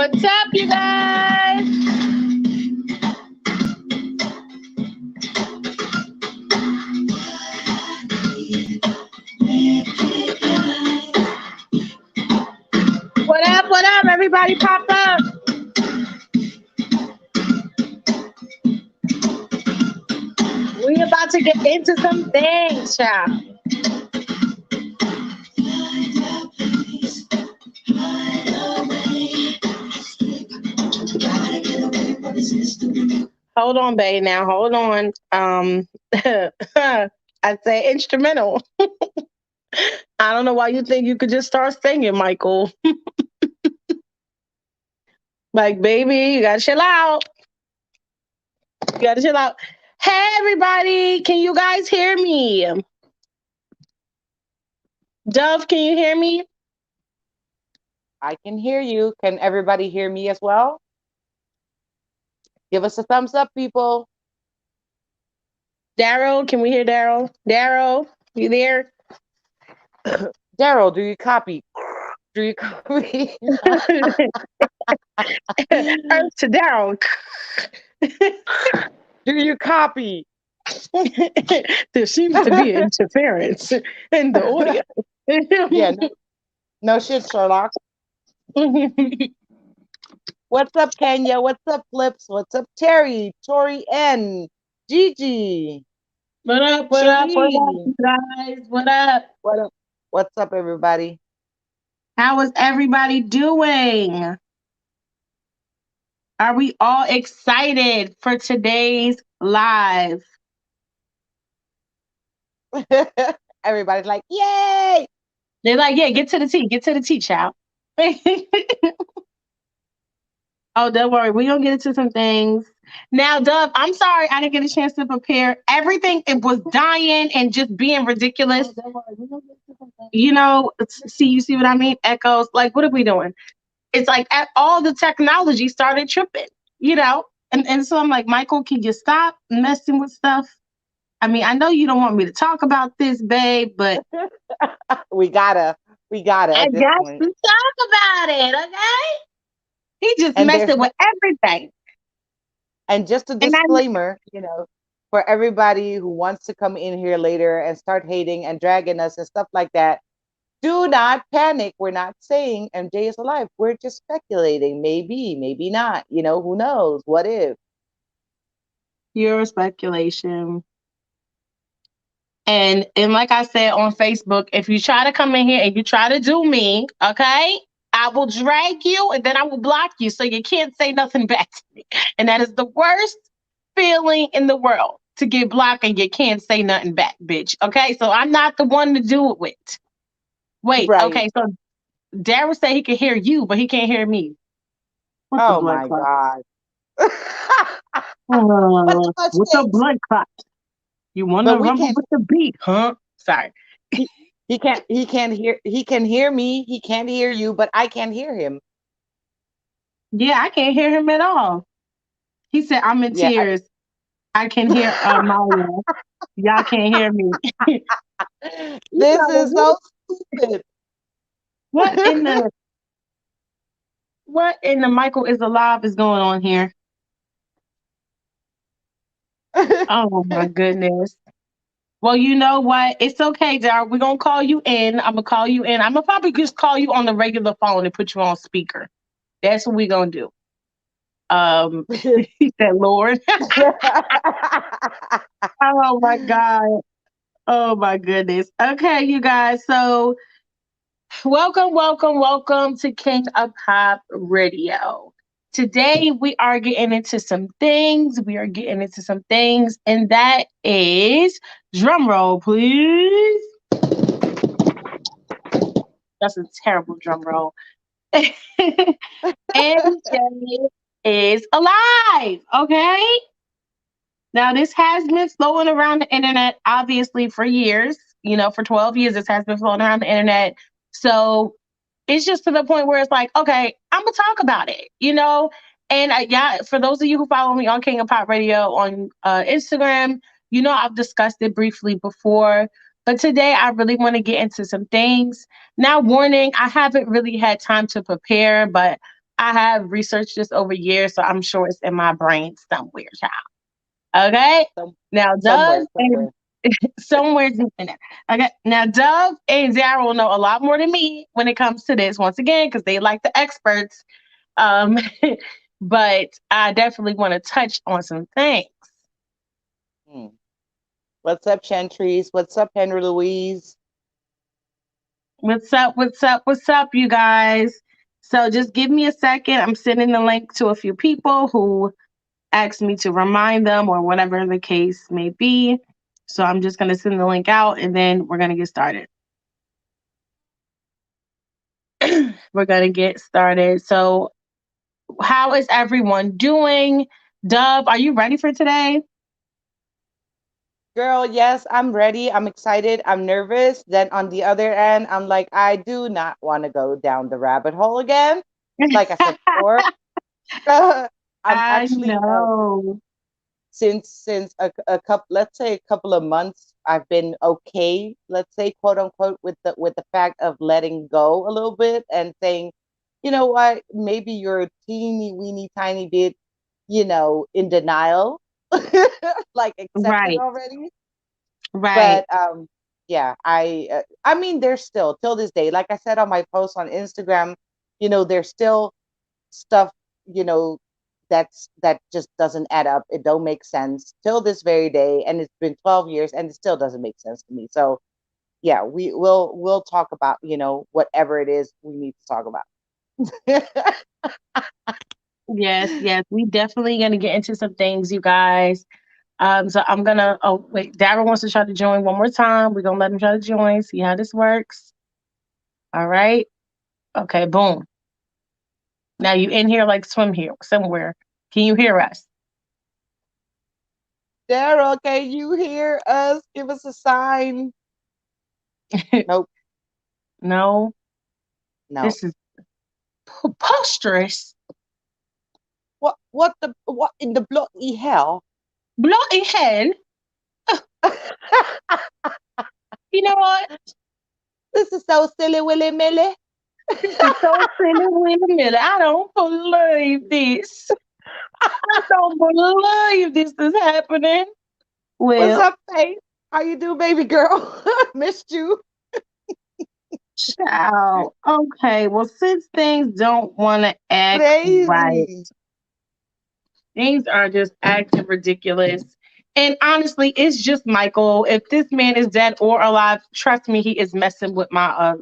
What's up, you guys? What up? Everybody pop up. We about to get into some things, child. Hold on, babe. Now, hold on. I say instrumental. I don't know why you think you could just start singing, Michael. Like, baby, you gotta chill out. You gotta chill out. Hey, everybody, can you guys hear me? Dove, can you hear me? I can hear you. Can everybody hear me as well? Give us a thumbs up, people. Daryl, can we hear Daryl? Daryl, you there? Daryl, do you copy? Do you copy? Earth to Daryl. Do you copy? There seems to be interference in the audio. Yeah, no shit, Sherlock. What's up, Kenya? What's up, Flips? What's up, Terry, Tori N, Gigi? What up, guys? What up? What up? What's up, everybody? How is everybody doing? Are we all excited for today's live? Everybody's like, yay! They're like, yeah, get to the tea, child. Oh, don't worry. We're going to get into some things. Now, Dove, I'm sorry I didn't get a chance to prepare. Everything, it was dying and just being ridiculous. You know, you see what I mean? Echoes. Like, what are we doing? It's like all the technology started tripping, you know? And so I'm like, Michael, can you stop messing with stuff? I mean, I know you don't want me to talk about this, babe, but... we gotta. I got to talk about it, okay? He just messing with everything. And just a disclaimer, for everybody who wants to come in here later and start hating and dragging us and stuff like that, do not panic. We're not saying MJ is alive. We're just speculating. Maybe, maybe not. Who knows? What if? Pure speculation. And like I said on Facebook, if you try to come in here and you try to do me, okay, I will drag you and then I will block you so you can't say nothing back to me. And that is the worst feeling in the world, to get blocked and you can't say nothing back, bitch. Okay, so I'm not the one to do it with. Wait, right. Okay, so Daryl said he can hear you, but he can't hear me. What's my God. What's the blood clot? You want to rumble with the beat, huh? Sorry. He can hear me, he can't hear you, but I can't hear him. Yeah, I can't hear him at all. He said, I'm in tears. I can hear Maya. Y'all can't hear me. This is so stupid. What in the Michael is alive is going on here? Oh my goodness. Well, you know what? It's okay, Daryl. We're going to call you in. I'm going to call you in. I'm going to probably just call you on the regular phone and put you on speaker. That's what we're going to do. He said, Lord. Oh, my God. Oh, my goodness. Okay, you guys. So welcome to Kingofpopradio. Today, we are getting into some things. And that is, drum roll, please. That's a terrible drum roll. MJ is alive, okay? Now, this has been flowing around the internet, obviously, for years. For 12 years, this has been flowing around the internet. So it's just to the point where it's like, okay, I'm going to talk about it, And for those of you who follow me on Kingofpopradio on Instagram, I've discussed it briefly before. But today I really want to get into some things. Now, warning, I haven't really had time to prepare, but I have researched this over years, so I'm sure it's in my brain somewhere, child. Okay. Some, Now, somewhere, somewhere. somewhere's in there. Okay. Now, Dove and Daryl know a lot more than me when it comes to this, once again, because they like the experts. Um, but I definitely want to touch on some things. Hmm. What's up, Chantries? What's up, Henry Louise? What's up? What's up? What's up, you guys? So just give me a second. I'm sending the link to a few people who asked me to remind them or whatever the case may be. So I'm just going to send the link out and then we're going to get started. We're going to get started. So, how is everyone doing? Dove, are you ready for today? Girl, yes, I'm ready. I'm excited. I'm nervous. Then on the other end, I'm like, I do not want to go down the rabbit hole again. Like I said before, I'm I actually know. since a couple, let's say a couple of months, I've been okay, let's say, quote unquote, with the fact of letting go a little bit and saying, you know what, maybe you're a teeny weeny tiny bit, in denial, like accepted Right, already. right, But yeah, I mean, there's still till this day, like I said on my post on Instagram, there's still stuff, you know, that just doesn't add up. It don't make sense till this very day, and it's been 12 years, and it still doesn't make sense to me. So yeah, we'll talk about whatever it is we need to talk about. yes, yes. We definitely gonna get into some things, you guys. So I'm gonna. Oh wait, Daryl wants to try to join one more time. We're gonna let him try to join. See how this works. All right. Okay. Boom. Now you in here like swim here somewhere. Can you hear us? Daryl, can you hear us? Give us a sign. Nope. No. No. This is preposterous. What in the bloody hell? Bloody hell. You know what? This is so silly willy milly. This is so silly, Willy Miller. I don't believe this. I don't believe this is happening. What's Well, up, Faith? How you do, baby girl? Missed you. child. Okay. Well, since things don't want to act right, Crazy. things are just acting ridiculous. And honestly, it's just Michael. If this man is dead or alive, trust me, he is messing with my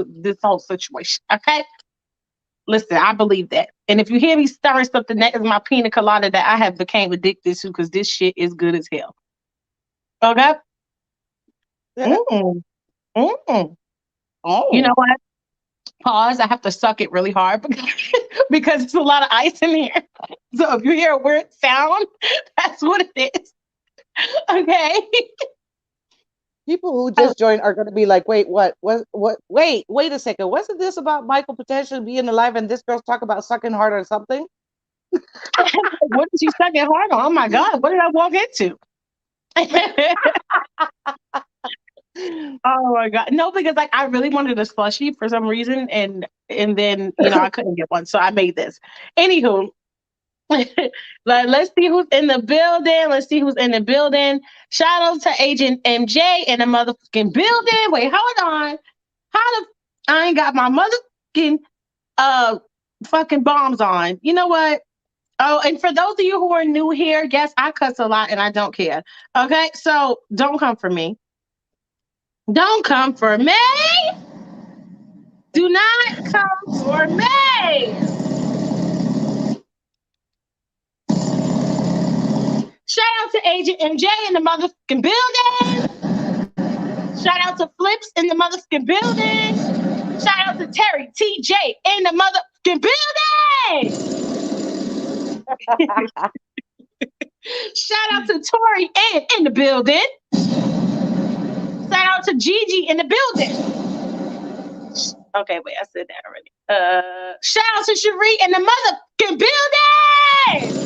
this whole situation. Okay. Listen, I believe that. And if you hear me stirring something, that is my pina colada that I have became addicted to because this shit is good as hell. Okay. Mm, mm. You know Oh. what? Pause. I have to suck it really hard because it's a lot of ice in here. So if you hear a weird sound, that's what it is. Okay. People who Oh, just joined are going to be like, wait, what? Wait a second. Wasn't this about Michael potentially being alive and this girl's talk about sucking hard or something? what did you suck it hard on? Oh my God. What did I walk into? Oh my God. No, because like I really wanted a slushie for some reason and then I couldn't get one. So I made this. Anywho, let's see who's in the building. Let's see who's in the building. Shout out to Agent MJ in the motherfucking building. Wait, hold on. How the I ain't got my motherfucking uh fucking bombs on. You know what? Oh, and for those of you who are new here, yes, I cuss a lot and I don't care. Okay, so don't come for me. Don't come for me. Do not come for me. Shout out to Agent MJ in the motherfucking building. Shout out to Flips in the motherfucking building. Shout out to Terry TJ in the motherfucking building. Shout out to Tori Ann in the building. Shout out to Gigi in the building. Okay, wait, I said that already. Shout out to Cherie in the motherfucking building.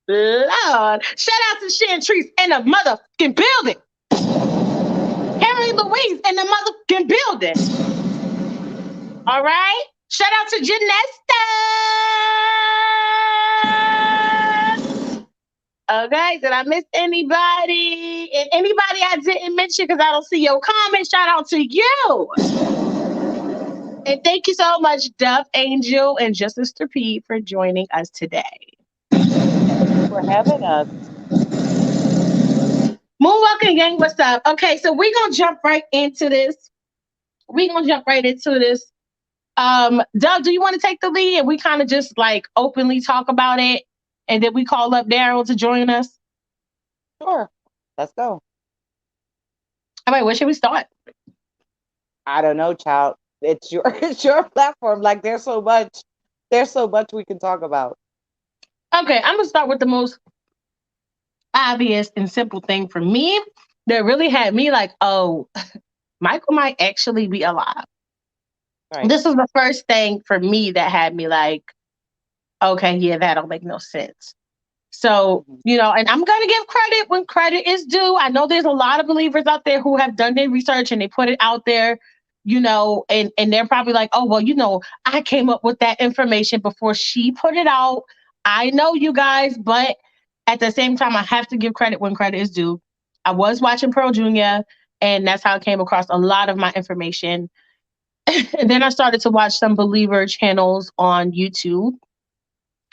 Lord. Shout out to Chantrice in the motherfucking building. Henry Louise in the motherfucking building. All right. Shout out to Janesta. Okay. Did I miss anybody? And anybody I didn't mention because I don't see your comment, shout out to you. And thank you so much, Dove Angel and Just Mr. P, for joining us today. For having us. Moonwalking gang, what's up? Okay, so we're gonna jump right into this. Doug, do you want to take the lead and we kind of just like openly talk about it, and then we call up Daryl to join us? Sure. Let's go. All right, where should we start? I don't know, child. It's your platform. Like there's so much we can talk about. Okay, I'm gonna start with the most obvious and simple thing for me that really had me like, oh, Michael might actually be alive. Right. This was the first thing for me that had me like, okay, yeah, that don't make no sense. So, you know, and I'm going to give credit when credit is due. I know there's a lot of believers out there who have done their research and they put it out there, you know, and they're probably like, oh, well, you know, I came up with that information before she put it out. I know you guys, but at the same time, I have to give credit when credit is due. I was watching Pearl Jr., and that's how I came across a lot of my information. And then I started to watch some believer channels on YouTube.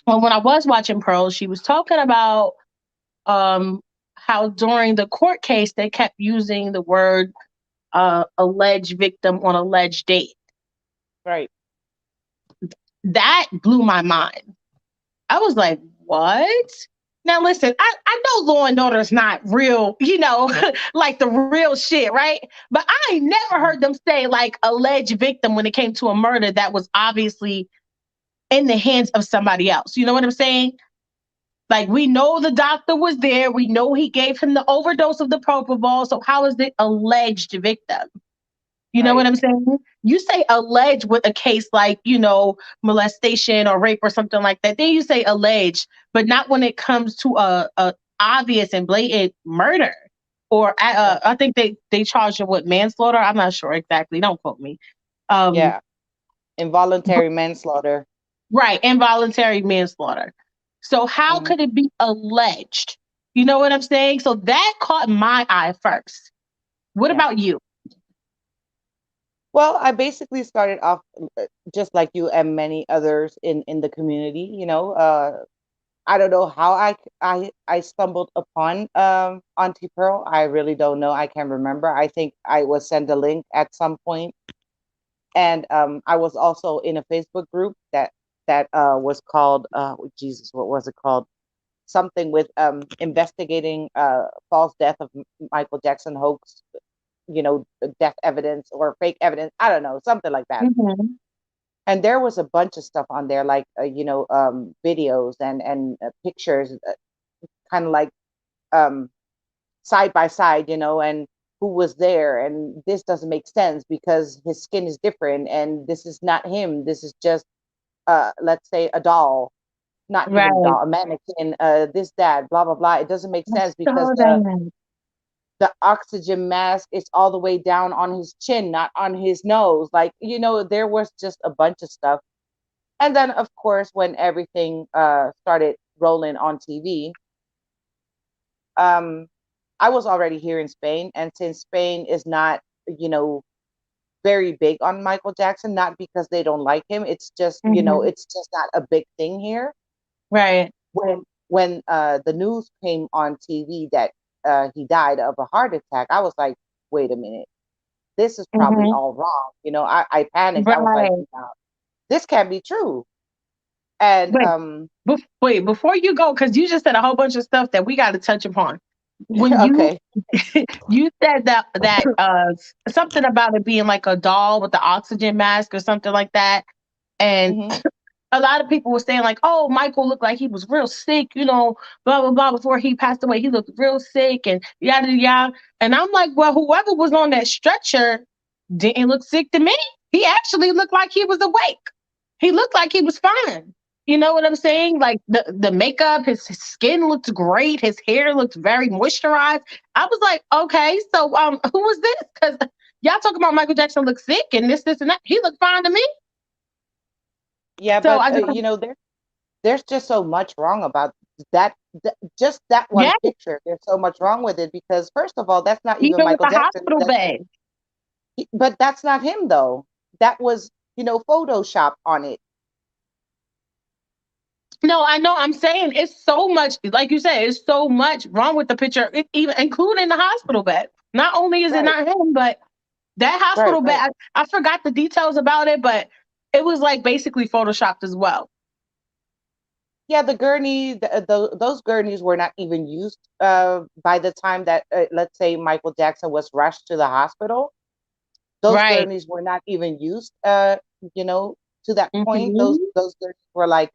Well, when I was watching Pearl, she was talking about how during the court case, they kept using the word alleged victim on alleged date. Right. That blew my mind. I was like, what? Now, listen, I know Law and Order is not real, you know, like the real shit, right? But I never heard them say like alleged victim when it came to a murder that was obviously in the hands of somebody else. You know what I'm saying? Like, we know the doctor was there. We know he gave him the overdose of the propofol. So how is it alleged victim? You know what I'm saying? You say alleged with a case like, you know, molestation or rape or something like that. Then you say alleged, but not when it comes to a obvious and blatant murder. Or I think they charged him with manslaughter. I'm not sure exactly. Don't quote me. Yeah. Involuntary manslaughter. Right. Involuntary manslaughter. So how could it be alleged? You know what I'm saying? So that caught my eye first. What about you? Well, I basically started off just like you and many others in the community. You know, I don't know how I stumbled upon Auntie Pearl. I really don't know. I can't remember. I think I was sent a link at some point, and I was also in a Facebook group that was called Jesus. What was it called? Something with investigating false death of Michael Jackson hoax. You know, death evidence or fake evidence. I don't know, something like that. And there was a bunch of stuff on there, like you know, videos and pictures, kind of like side by side, you know, and who was there, and this doesn't make sense because his skin is different, and this is not him. This is just, let's say, a doll, not even a doll, a mannequin. This, that, blah blah blah. It doesn't make sense because the oxygen mask is all the way down on his chin, not on his nose. Like, you know, there was just a bunch of stuff. And then, of course, when everything started rolling on TV, I was already here in Spain. And since Spain is not, you know, very big on Michael Jackson, not because they don't like him. It's just, you know, it's just not a big thing here. Right. When the news came on TV that he died of a heart attack, I was like, wait a minute, this is probably all wrong. You know, I panicked. I was like, no, this can't be true. And wait, before you go, because you just said a whole bunch of stuff that we got to touch upon. When you you said that something about it being like a doll with the oxygen mask or something like that, and a lot of people were saying like, oh, Michael looked like he was real sick, you know, blah, blah, blah. Before he passed away, he looked real sick and yada, yada. And I'm like, well, whoever was on that stretcher didn't look sick to me. He actually looked like he was awake. He looked like he was fine. You know what I'm saying? Like the makeup, his skin looked great. His hair looked very moisturized. I was like, okay, so who was this? Because Y'all talking about Michael Jackson look sick and this, and that. He looked fine to me. Yeah, So but I just, there's just so much wrong about that. Just that one yeah, picture. There's so much wrong with it because first of all, that's not even even with Michael the Jackson. hospital bed. But that's not him though. That was Photoshop on it. No, I know. I'm saying it's so much, like you said, it's so much wrong with the picture, even including the hospital bed. Not only is it Right, not him, but that right, hospital bed. right. I forgot the details about it, but it was like basically photoshopped as well. Yeah, the gurney, those gurneys were not even used by the time that, let's say, Michael Jackson was rushed to the hospital. Those Right. gurneys were not even used, you know, to that point. Those Hmm. those gurneys were like,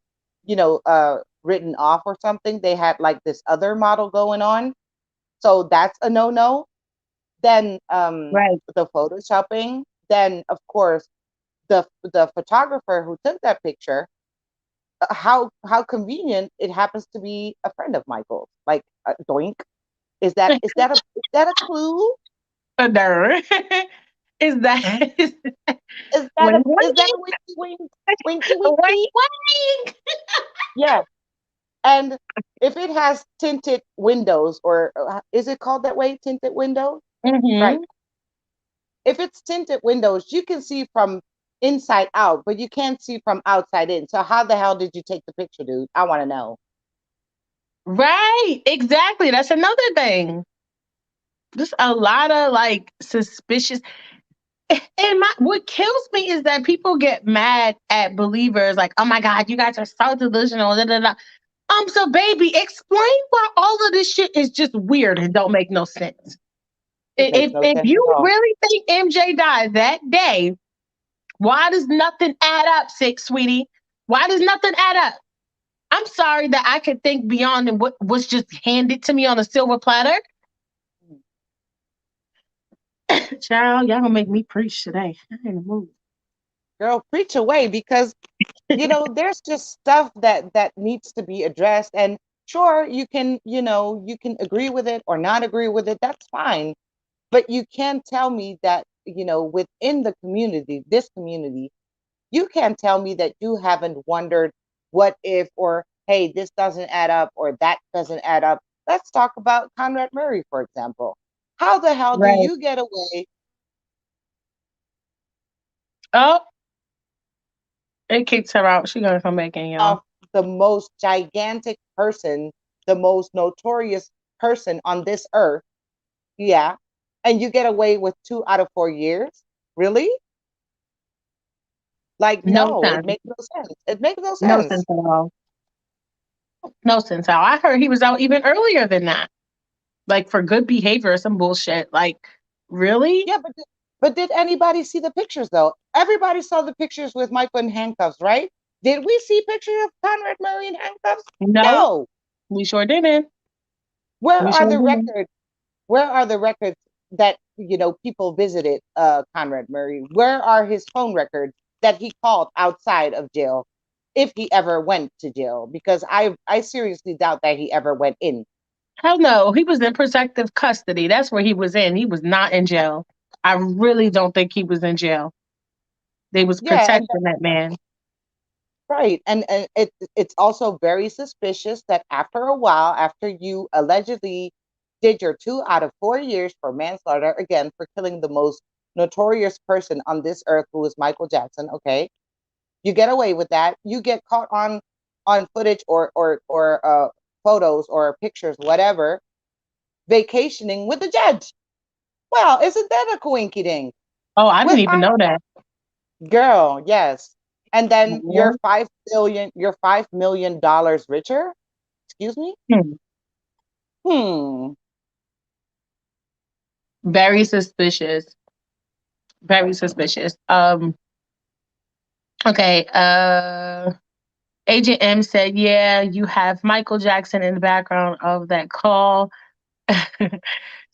written off or something. They had like this other model going on, so that's a no-no. Then Right. the photoshopping. Then of course the photographer who took that picture, how convenient it happens to be a friend of Michael's. Like, doink. Is that a clue? There. Is that Is that a wink, is that a wink, winky wink, winky wink, winky? wink. Yeah. And if it has tinted windows, or is it called that way, tinted windows? Right. Hmm. If it's tinted windows, you can see from inside out, but you can't see from outside in. So how the hell did you take the picture, dude? I want to know. Right. Exactly. That's another thing. Just a lot of like suspicious. And what kills me is that people get mad at believers, like, "Oh my God, you guys are so delusional." Da, da, da. So baby, explain why all of this shit is just weird and don't make no sense. It makes no If sense at you all. really think MJ died that day, why does nothing add up, six sweetie? Why does nothing add up? I'm sorry that I could think beyond what was just handed to me on a silver platter. Child, y'all gonna make me preach today. I ain't in the mood. Girl, preach away, because there's just stuff that needs to be addressed. And sure, you can agree with it or not agree with it. That's fine. But you can't tell me that, within this community, you can't tell me that you haven't wondered what if, or hey, this doesn't add up, or that doesn't add up. Let's talk about Conrad Murray, for example. How the hell do Right. you get away Oh, it kicked her out. She gonna come back in, y'all. of the most gigantic person, the most notorious person on this earth? Yeah. And you get away with 2 out of 4 years? Really? Like, No no, it sense. makes no sense. It makes no No sense. sense at all. No sense at all. I heard he was out even earlier than that. Like for good behavior or some bullshit. Like, really? Yeah, but did anybody see the pictures though? Everybody saw the pictures with Michael in handcuffs, right? Did we see pictures of Conrad Murray in handcuffs? No, No. we sure didn't. Where We are sure the didn't. records? Where are the records that people visited Conrad Murray? Where are his phone records that he called outside of jail, if he ever went to jail? Because I seriously doubt that he ever went in. Hell no. He was in protective custody. That's where he was in. He was not in jail. I really don't think he was in jail. They was Yeah, and protecting that man. right. And it's also very suspicious that after a while, after you allegedly did your 2 out of 4 years for manslaughter, again, for killing the most notorious person on this earth, who is Michael Jackson, okay? You get away with that. You get caught on footage, or photos or pictures, whatever, vacationing with the judge. Well, isn't that a coinky dink? Oh, I didn't With even know that. girl, yes. And then Yeah. you're $5 million richer. Excuse me. Hmm. Hmm. Very suspicious. Very suspicious. Okay. Agent M said, "Yeah, you have Michael Jackson in the background of that call."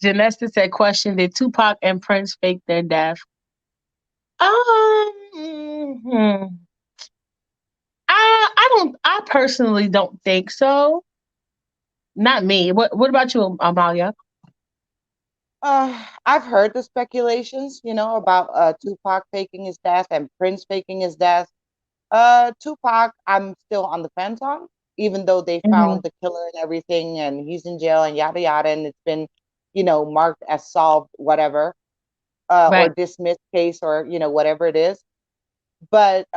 Janesta said, "Question: Did Tupac and Prince fake their death?" Hmm. I don't. I personally don't think so. Not me. What about you, Amalia? I've heard the speculations, about Tupac faking his death and Prince faking his death. Tupac, I'm still on the fence on, even though they Hmm. found the killer and everything, and he's in jail and yada yada, and it's been, marked as solved, whatever, or Right. dismissed case, or whatever it is. But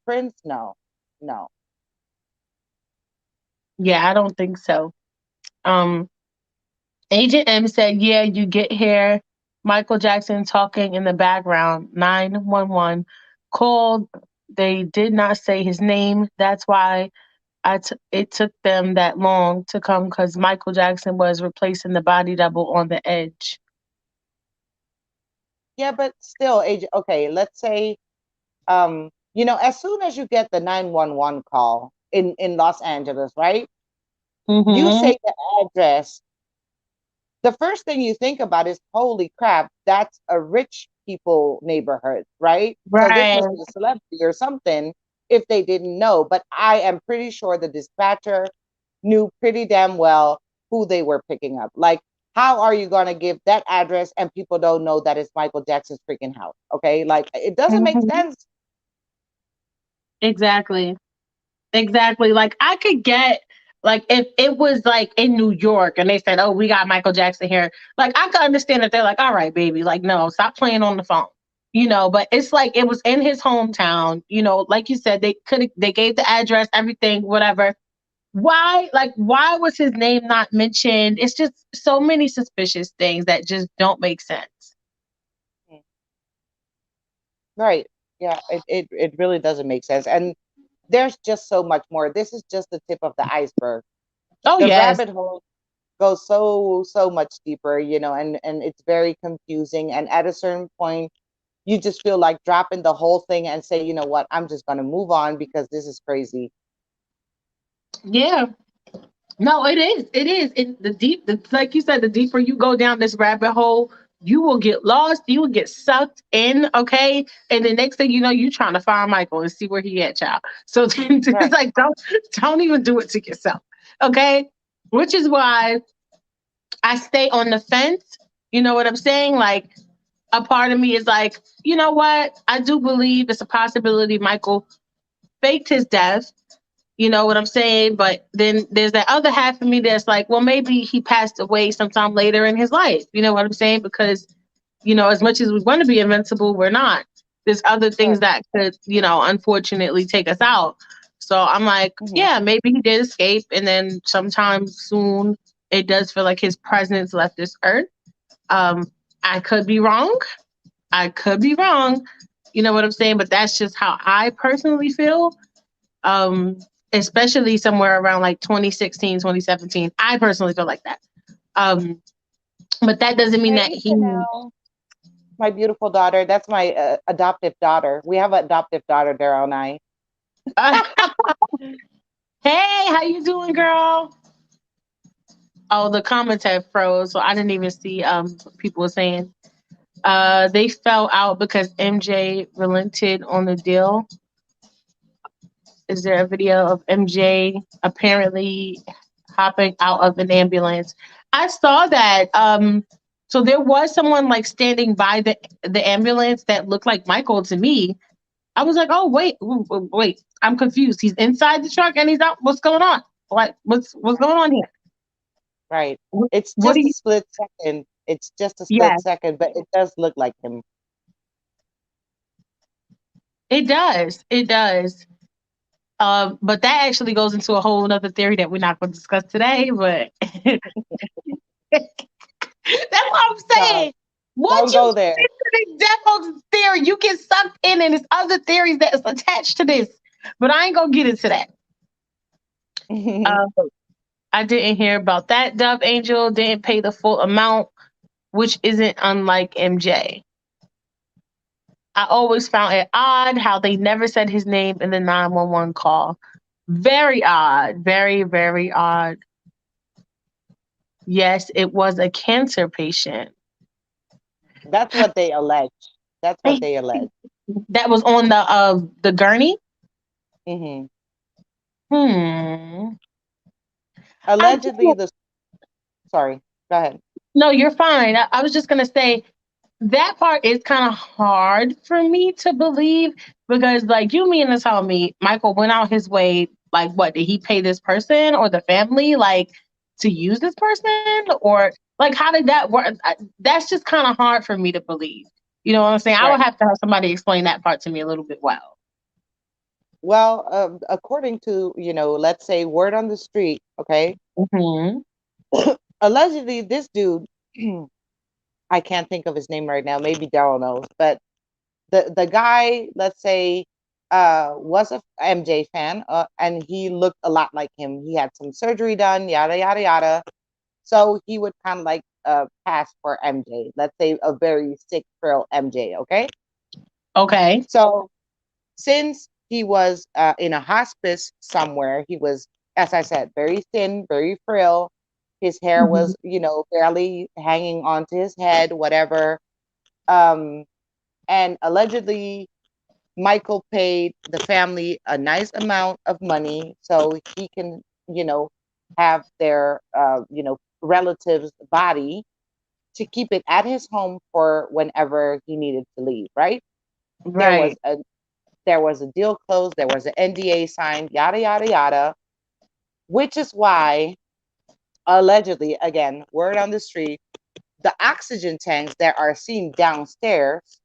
Prince, no, no. Yeah, I don't think so. Um, Agent M said, "Yeah, you get here. Michael Jackson talking in the background. 911 called. They did not say his name. That's why it took them that long to come because Michael Jackson was replacing the body double on the edge." Yeah, but still, age. Okay, let's say, as soon as you get the 911 call in Los Angeles, right? You Hmm. say the address, the first thing you think about is, holy crap, that's a rich people neighborhood, right? So this Right. must be a celebrity or something if they didn't know. But I am pretty sure the dispatcher knew pretty damn well who they were picking up. Like, how are you going to give that address and people don't know that it's Michael Jackson's freaking house? Okay. Like, it doesn't make Hmm. sense. Exactly. Exactly. Like I could get like if it was like in New York and they said, "Oh, we got Michael Jackson here." Like I could understand that they're like, "All right, baby, like no, stop playing on the phone." But it's like it was in his hometown, like you said, they gave the address, everything, whatever. Why was his name not mentioned? It's just so many suspicious things that just don't make sense. Right. Yeah. It really doesn't make sense. And there's just so much more. This is just the tip of the iceberg. Oh The yes. rabbit hole goes so much deeper, and it's very confusing. And at a certain point, you just feel like dropping the whole thing and say, you know what, I'm just gonna move on because this is crazy. Yeah. No, it is. It is. Like you said, the deeper you go down this rabbit hole, you will get lost. You will get sucked in. Okay, and the next thing you know, you trying to find Michael and see where he at, child. So it's Right. like don't even do it to yourself. Okay, which is why I stay on the fence. You know what I'm saying? Like a part of me is like, you know what? I do believe it's a possibility Michael faked his death. You know what I'm saying? But then there's that other half of me that's like, well, maybe he passed away sometime later in his life. You know what I'm saying? Because, as much as we want to be invincible, we're not. There's other Right. things that could, unfortunately take us out. So I'm like, Hmm. yeah, maybe he did escape. And then sometime soon, it does feel like his presence left this earth. Um, I could be wrong. I could be wrong. You know what I'm saying? But that's just how I personally feel, um, especially somewhere around like 2016, 2017. I personally feel like that. Um, but that doesn't mean that Hey, he. Chanel, my beautiful daughter. That's my adoptive daughter. We have an adoptive daughter, Daryl and I. Hey, how you doing, girl? Oh, the comments have froze, so I didn't even see what people were saying. They fell out because MJ relented on the deal. Is there a video of MJ apparently hopping out of an ambulance? I saw that. So there was someone like standing by the ambulance that looked like Michael to me. I was like, oh wait, wait, I'm confused. He's inside the truck and he's out. What's going on? Like, what's going on here? Right. What, It's what do just a you? split second. It's just a split Yes, second, but it does look like him. it does. It does. But that actually goes into a whole other theory that we're not going to discuss today. But that's what I'm No, saying. Once don't you go there. get to this devil's theory, you get sucked in, and there's other theories that's attached to this. But I ain't gonna get into that. Uh, I didn't hear about that. Dove Angel didn't pay the full amount, which isn't unlike MJ. I always found it odd how they never said his name in the 911 call. Very odd. Very, very odd. Yes, it was a cancer patient. That's what they allege. That's what they allege. That was on the gurney. Hmm. Hmm. I Allegedly, do. the sorry. Go ahead. No, you're fine. I was just gonna say that part is kind of hard for me to believe because, like, you mean to tell me Michael went out his way? Like, what did he pay this person or the family like to use this person, or like how did that work? That's just kind of hard for me to believe. You know what I'm saying? I would Right. have to have somebody explain that part to me a little bit well. Well, according to, let's say word on the street, okay, Hmm. allegedly this dude, I can't think of his name right now. Maybe Daryl knows, but the guy, let's say, was a MJ fan, and he looked a lot like him. He had some surgery done, yada yada yada. So he would kind of like pass for MJ. Let's say a very sick, frail MJ. Okay, Okay. so since he was in a hospice somewhere, he was, as I said, very thin, very frail. His hair Hmm. was, barely hanging onto his head, whatever. Um, and allegedly, Michael paid the family a nice amount of money so he can, you know, have their, relative's body to keep it at his home for whenever he needed to leave. Right? There was Right. a there was a deal closed. There was an NDA signed. Yada yada yada. Which is why, allegedly, again, word on the street, the oxygen tanks that are seen downstairs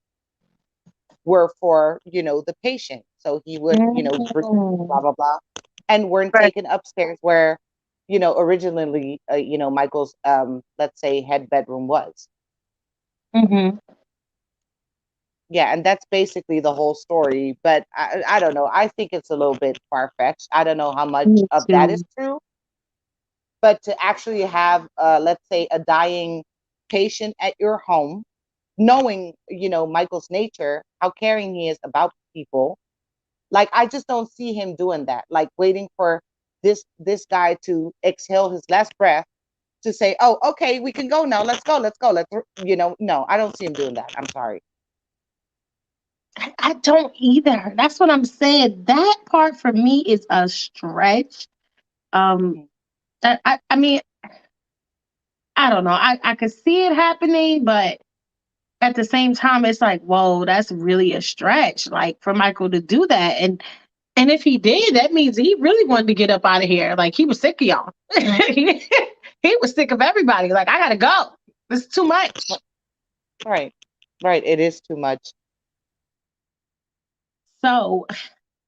were for, the patient. So he would, breathe, Mm. blah, blah, blah, and weren't Right. taken upstairs where, originally, Michael's, let's say, head bedroom was. Hmm. Yeah, and that's basically the whole story. But I don't know. I think it's a little bit far fetched. I don't know how much Me of that is too. true, but to actually have, let's say, a dying patient at your home, knowing, Michael's nature, how caring he is about people. Like, I just don't see him doing that. Like, waiting for this guy to exhale his last breath to say, "Oh, okay, we can go now. Let's go. Let's go. No, I don't see him doing that. I'm sorry. I don't either. That's what I'm saying. That part for me is a stretch. Um, Mhm. I mean, I don't know. I could see it happening, but at the same time, it's like, whoa, that's really a stretch. Like for Michael to do that, and if he did, that means he really wanted to get up out of here. Like he was sick of y'all. He was sick of everybody. Like I gotta go. This is too much. Right, right. It is too much. So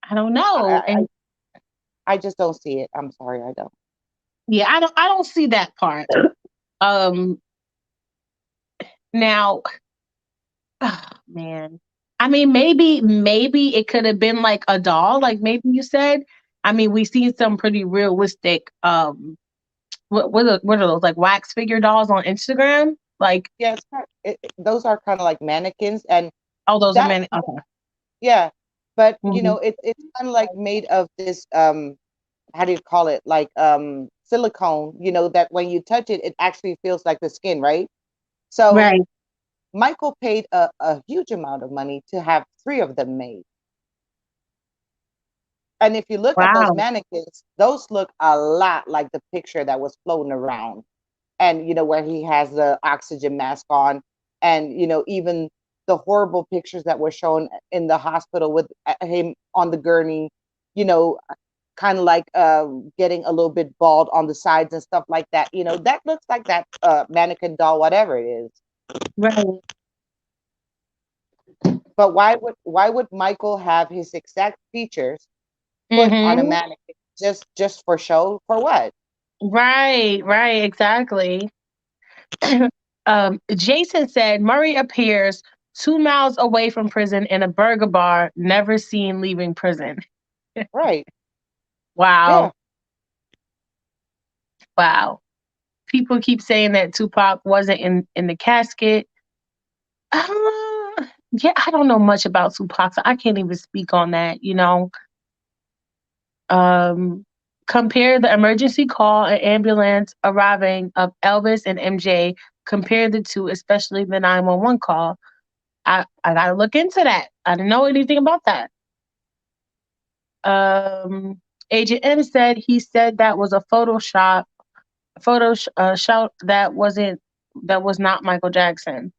I don't know. I, And I just don't see it. I'm sorry, I don't. yeah, I don't see that part. Um, now, man. I mean, maybe it could have been like a doll, like maybe you said. I mean, we've seen some pretty realistic what are those like wax figure dolls on Instagram? Like, Yeah, those are kind of like mannequins, and oh, those are that, many. Okay. yeah, but Hmm. it's kind of like made of this, how do you call it? Like silicone, that when you touch it, it actually feels like the skin, right? So Right. Michael paid a huge amount of money to have three of them made. And if you look at those Wow. mannequins, those look a lot like the picture that was floating around. And, where he has the oxygen mask on. And, even the horrible pictures that were shown in the hospital with him on the gurney, you know, kind of like getting a little bit bald on the sides and stuff like that. That looks like that mannequin doll, whatever it is. Right. But why would Michael have his exact features put on a Hmm. mannequin just for show? For what? Right. Right. Exactly. Jason said Murray appears 2 miles away from prison in a burger bar, never seen leaving prison. Right. Yeah. Wow. Wow. People keep saying that Tupac wasn't in the casket. Yeah, I don't know much about Tupac, so I can't even speak on that. Um, compare the emergency call and ambulance arriving of Elvis and MJ. Compare the two, especially the 911 call. I gotta look into that. I didn't know anything about that. Um, Agent M said he said that was a Photoshop shot that wasn't that was not Michael Jackson.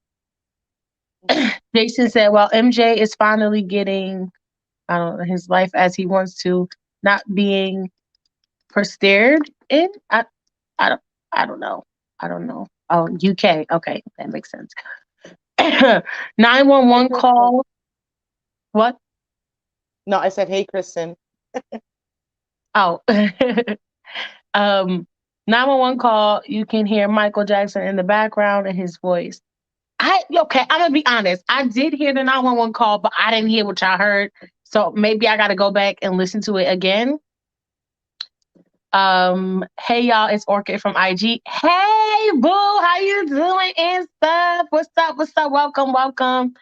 Mhm. Jason said, "While MJ is finally getting, I don't know, his life as he wants to, not being perstered in. I don't, I don't know. I don't know. Oh, UK. Okay, that makes sense. Hey, 911 Kristen. call. What? No, I said, hey, Kristen. Oh, um, 911 call. You can hear Michael Jackson in the background and his voice. Okay, I'm gonna be honest. I did hear the 911 call, but I didn't hear what y'all heard. So maybe I got to go back and listen to it again. Hey y'all, it's Orchid from IG. Hey boo, how you doing and stuff? What's up? What's up? Welcome, welcome.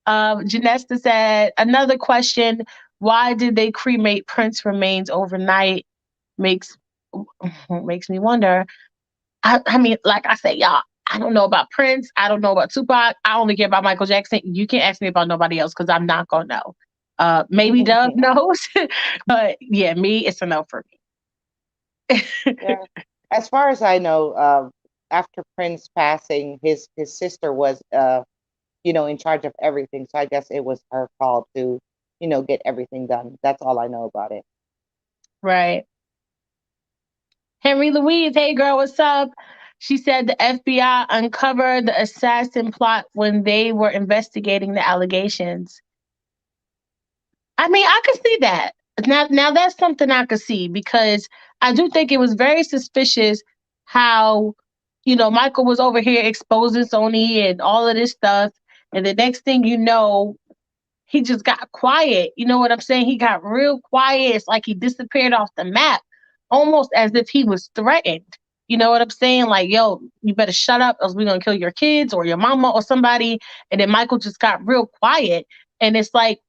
Janesta said another question: why did they cremate Prince remains overnight? Makes makes me wonder. I mean, like I said, y'all, I don't know about Prince. I don't know about Tupac. I only care about Michael Jackson. You can't ask me about nobody else because I'm not gonna know. Maybe Dove knows, but yeah, me, it's a no for me. Yeah. As far as I know, after Prince passing, his sister was in charge of everything. So I guess it was her call to, get everything done. That's all I know about it. Right. Henry Louise, hey girl, what's up? She said the FBI uncovered the assassin plot when they were investigating the allegations. I mean, I could see that. Now that's something I could see because I do think it was very suspicious how, Michael was over here exposing Sony and all of this stuff. And the next thing you know, he just got quiet. You know what I'm saying? He got real quiet. It's like he disappeared off the map, almost as if he was threatened. You know what I'm saying? Like, yo, you better shut up, else we're gonna kill your kids or your mama or somebody. And then Michael just got real quiet. And it's like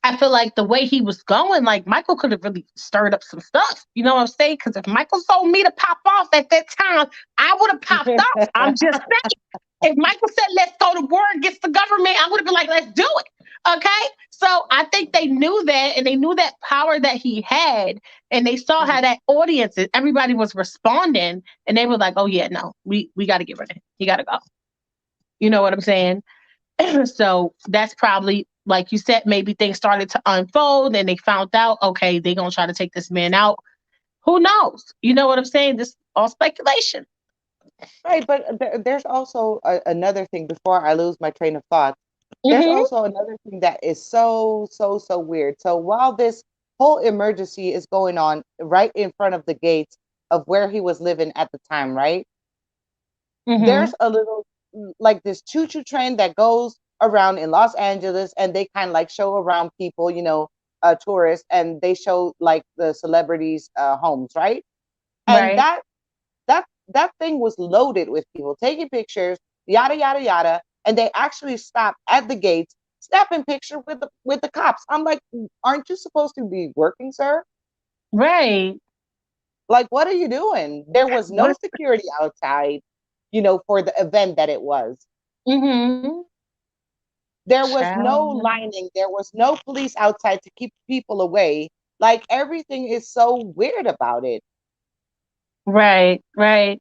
I feel like the way he was going, like Michael could have really stirred up some stuff. You know what I'm saying? Because if Michael told me to pop off at that time, I would have popped off. I'm just saying. If Michael said, let's go to war against the government, I would have been like, let's do it. Okay. So I think they knew that and they knew that power that he had. And they saw how that audience, everybody was responding. And they were like, oh, yeah, no, we got to get rid of him. He got to go. You know what I'm saying? So that's probably, like you said, maybe things started to unfold and they found out, okay, they're going to try to take this man out. Who knows? You know what I'm saying? This all speculation. Right, but there's also another thing before I lose my train of thought. There's Mm-hmm. also another thing that is so, so, so weird. So while this whole emergency is going on right in front of the gates of where he was living at the time, right? Mm-hmm. There's a little like this choo-choo train that goes around in Los Angeles and they kind of like show around people, tourists, and they show like the celebrities' homes, right? And Right. that thing was loaded with people taking pictures, yada yada yada, and they actually stopped at the gates, snapping picture with the cops. I'm like, aren't you supposed to be working, sir? Right. Like, what are you doing? There was no What? security outside, for the event that it was. Mm-hmm. There was no Child. lining. There was no police outside to keep people away. Like everything is so weird about it. Right. Right.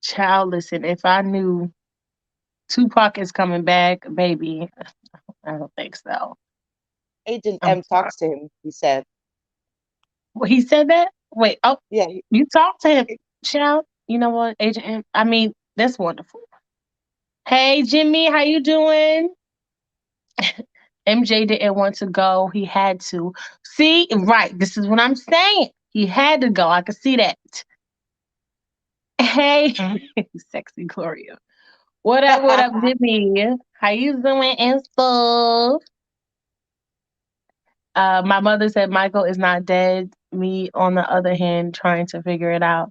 Child, listen, if I knew Tupac is coming back, baby, I don't think so. Agent I'm M sorry. talks to him. He said, Well, he said that? Wait, oh, "Yeah, you talked to him, child. You know what, Agent M? I mean, that's wonderful. Hey, Jimmy, how you doing? MJ didn't want to go. He had to. See, right. This is what I'm saying. He had to go. I could see that. Hey, sexy Gloria. What up, Jimmy? How you doing and stuff? My mother said Michael is not dead. Me, on the other hand, trying to figure it out.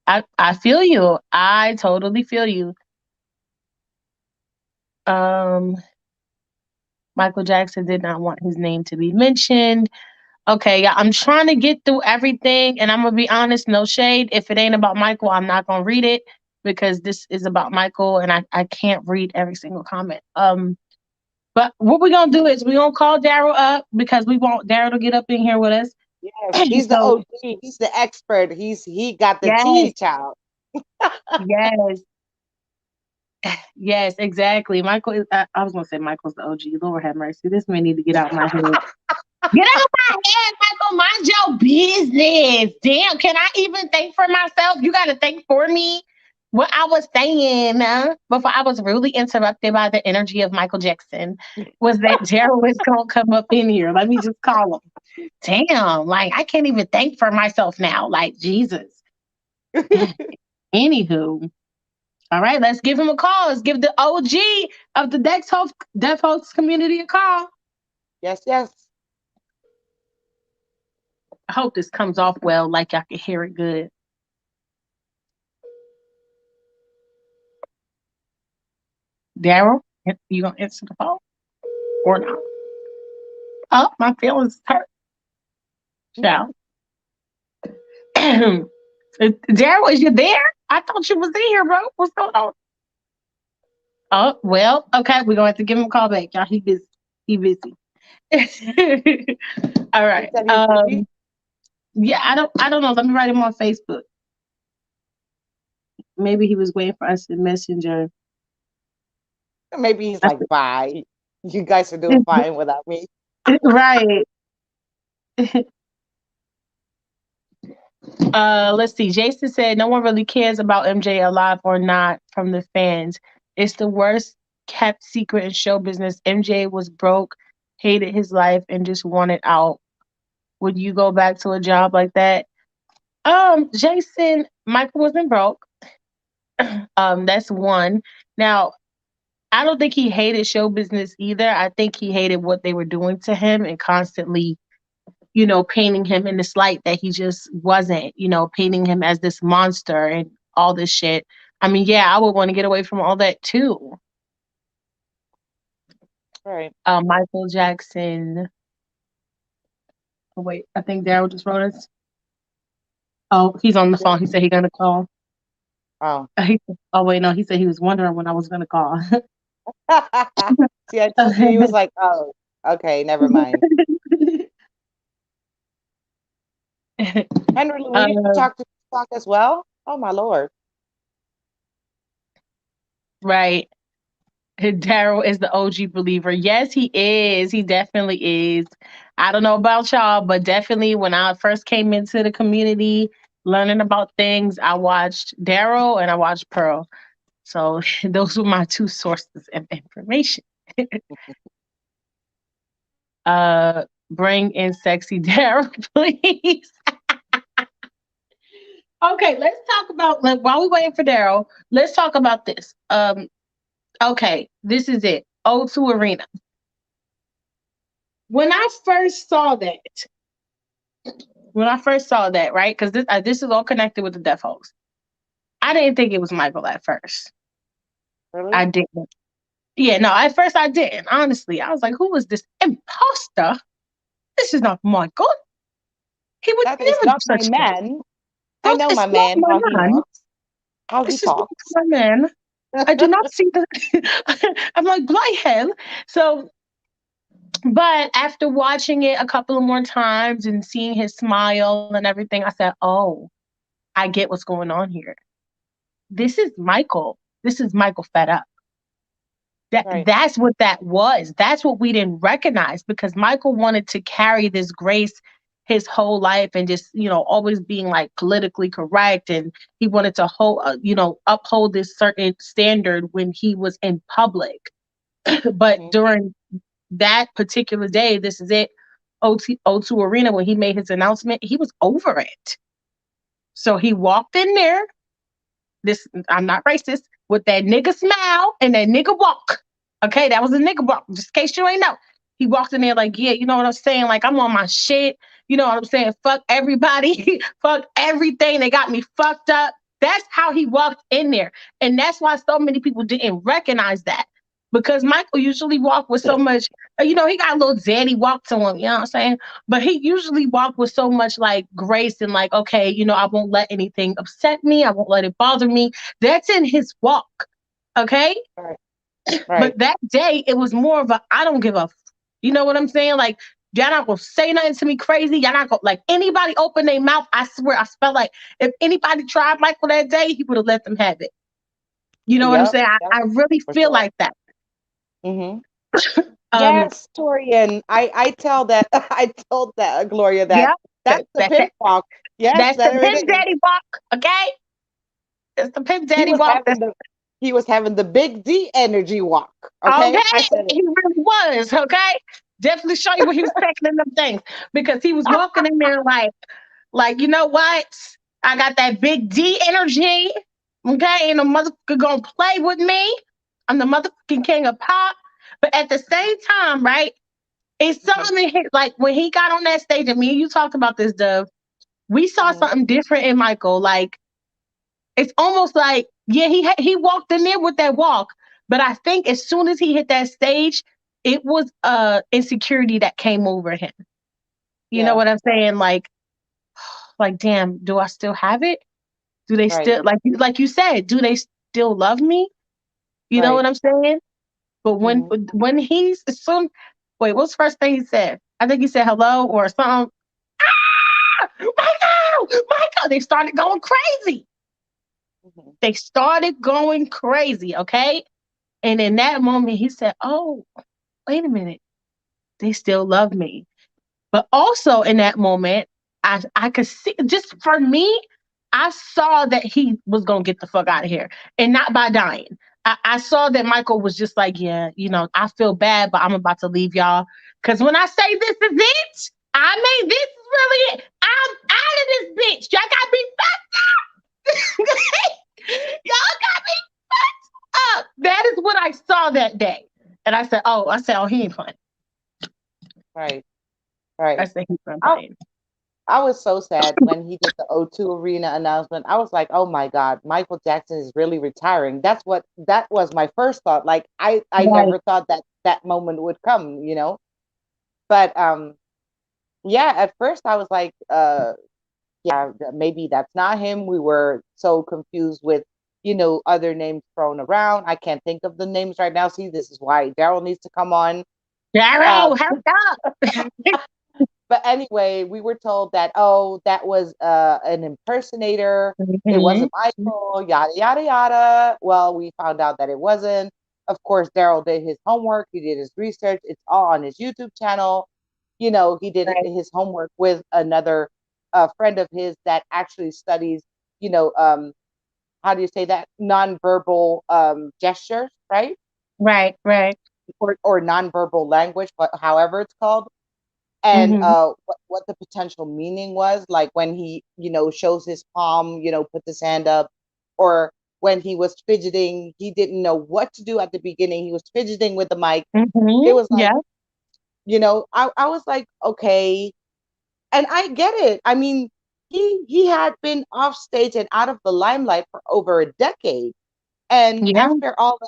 I feel you. I totally feel you. Um, Michael Jackson did not want his name to be mentioned. Okay, yeah, I'm trying to get through everything, and I'm gonna be honest, no shade. If it ain't about Michael, I'm not gonna read it because this is about Michael, and I can't read every single comment. But what we're gonna do is we're gonna call Daryl up because we want Daryl to get up in here with us. yes, he's the So OG. He's the expert. He got the yes, tea, child." yes. Yes, exactly. Michael is, I was gonna say Michael's the OG. Lord have mercy. This man need to get out my head. Get out my head, Michael. Mind your business. Damn, can I even think for myself? You gotta think for me. What I was saying before I was rudely interrupted by the energy of Michael Jackson was that Daryl is gonna come up in here. Let me just call him. Damn, like I can't even think for myself now. Like Jesus. Anywho, all right, let's give him a call. Let's give the OG of the Deaf Host community a call. Yes, yes. I hope this comes off well, like y'all can hear it good. Daryl, you gonna answer the phone or not? Oh, my feelings hurt. Shall. Daryl, is you there? I thought you was in here, bro. What's going on? Oh, well, okay. We're gonna have to give him a call back, y'all. He busy. He busy. All He right. said he's busy. Yeah, I don't know. Let me write him on Facebook. Maybe he was waiting for us to messenger. Maybe he's like, bye. You guys are doing fine without me. Right. Let's see. Jason said no one really cares about MJ alive or not from the fans. It's the worst kept secret in show business. MJ was broke, hated his life, and just wanted out. Would you go back to a job like that? Jason, Michael wasn't broke. That's one. Now, I don't think he hated show business either. I think he hated what they were doing to him and constantly, painting him in this light that he just wasn't, painting him as this monster and all this shit. I mean, yeah, I would want to get away from all that too. Right. Michael Jackson. Oh, wait, I think Daryl just wrote us. Oh, he's on the phone. He said he's gonna call. Oh. Oh wait, no, he said he was wondering when I was gonna call. See, I told you he was like, oh, okay, never mind. Henry Louise talk as well. Oh my lord. Right. Daryl is the OG believer. Yes, he is. He definitely is. I don't know about y'all, but definitely when I first came into the community learning about things, I watched Daryl and I watched Pearl. So those were my two sources of information. Bring in sexy Daryl, please. Okay, let's talk about while we're waiting for Daryl, let's talk about this. Okay, this is it. O2 Arena. When I first saw that, right? Because this is all connected with the Deaf Hoax. I didn't think it was Michael at first. Really? I didn't. Yeah, no, at first I didn't. Honestly, I was like, "Who is this imposter? This is not Michael. He would That is never do not my such thing. man. I know It's my not man, my how he man. walks, how he This is not talks. my man. I do not see the." I'm like, "Bloody hell!" So, but after watching it a couple of more times and seeing his smile and everything, I said, "Oh, I get what's going on here. This is Michael. This is Michael fed up. Right. That's what that was. That's what we didn't recognize because Michael wanted to carry this grace his whole life and just, always being like politically correct. And he wanted to uphold this certain standard when he was in public. But Mm-hmm. during that particular day, this is it, O2 Arena, when he made his announcement, he was over it. So he walked in there, I'm not racist, with that nigga smile and that nigga walk. Okay, that was a nigga walk, just in case you ain't know. He walked in there like, yeah, you know what I'm saying? Like, I'm on my shit. You know what I'm saying? Fuck everybody. Fuck everything. They got me fucked up. That's how he walked in there. And that's why so many people didn't recognize that. Because Michael usually walked with so much, he got a little zaddy walk to him, you know what I'm saying? But he usually walked with so much like grace and like, okay, I won't let anything upset me. I won't let it bother me. That's in his walk. Okay. Right. But Right. that day, it was more of a, I don't give a, you know what I'm saying? Like, y'all not gonna say nothing to me crazy. Y'all not gonna, like, anybody open their mouth. I swear, I felt like if anybody tried Michael that day, he would have let them have it. You know what I'm Yep. saying? Yep. I really For feel sure. like that. Hmm. Um, Yes, Torian. I tell that I told that Gloria that yeah, that's the that pimp walk. Yes, that's the there it pimp is. daddy walk. Okay, it's the pimp He daddy was walk. having the he was having the big D energy walk. Okay, Okay, I said it. he really was. Okay, definitely show you what he was packing in them things because he was walking in there like you know what? I got that big D energy. Okay, ain't no motherfucker gonna play with me. I'm the motherfucking king of pop. But at the same time, right? It's Mhm, something that hit, like when he got on that stage, and me and you talked about this, Dove. We saw mhm, something different in Michael. Like it's almost like, yeah, he walked in there with that walk, but I think as soon as he hit that stage, it was insecurity that came over him. You know yeah, what I'm saying? Like, damn, do I still have it? Do they right, still like you said? Do they still love me? You know right. what I'm saying? But Hmm. when he's soon, wait, what's the first thing he said? I think he said hello or something. Ah, Michael, Michael. They started going crazy. Hmm. They started going crazy. Okay, and in that moment, he said, "Oh, wait a minute, they still love me." But also in that moment, I could see, just for me, I saw that he was gonna get the fuck out of here, and not by dying. I saw that Michael was just like, yeah, I feel bad, but I'm about to leave y'all. Cause when I say this is it, I mean this is really it. I'm out of this bitch. Y'all got me fucked up. Y'all got me fucked up. That is what I saw that day. And I said, oh, he ain't playing. Right, I right. said he's not I playing. I was so sad when he did the O2 Arena announcement. I was like, oh my God, Michael Jackson is really retiring. That was my first thought. Like I Right. never thought that that moment would come, you know. But yeah, at first I was like, yeah, maybe that's not him. We were so confused with, other names thrown around. I can't think of the names right now. See, this is why Daryl needs to come on. Daryl, Um, hurry up. but anyway, we were told that, oh, that was an impersonator. It Mhm. wasn't Michael, yada yada yada. Well, we found out that it wasn't. Of course, Daryl did his homework. He did his research. It's all on his YouTube channel. He did Right, his homework with another friend of his that actually studies, you know, um, how do you say that? Nonverbal gestures, right? right, right. Or nonverbal language, but however it's called. And Mhm, what the potential meaning was, like when he, shows his palm, puts his hand up, or when he was fidgeting, he didn't know what to do at the beginning. He was fidgeting with the mic. It mhm. was like, Yeah, I was like, okay, and I get it. I mean, he had been off stage and out of the limelight for over a decade, and yeah. after all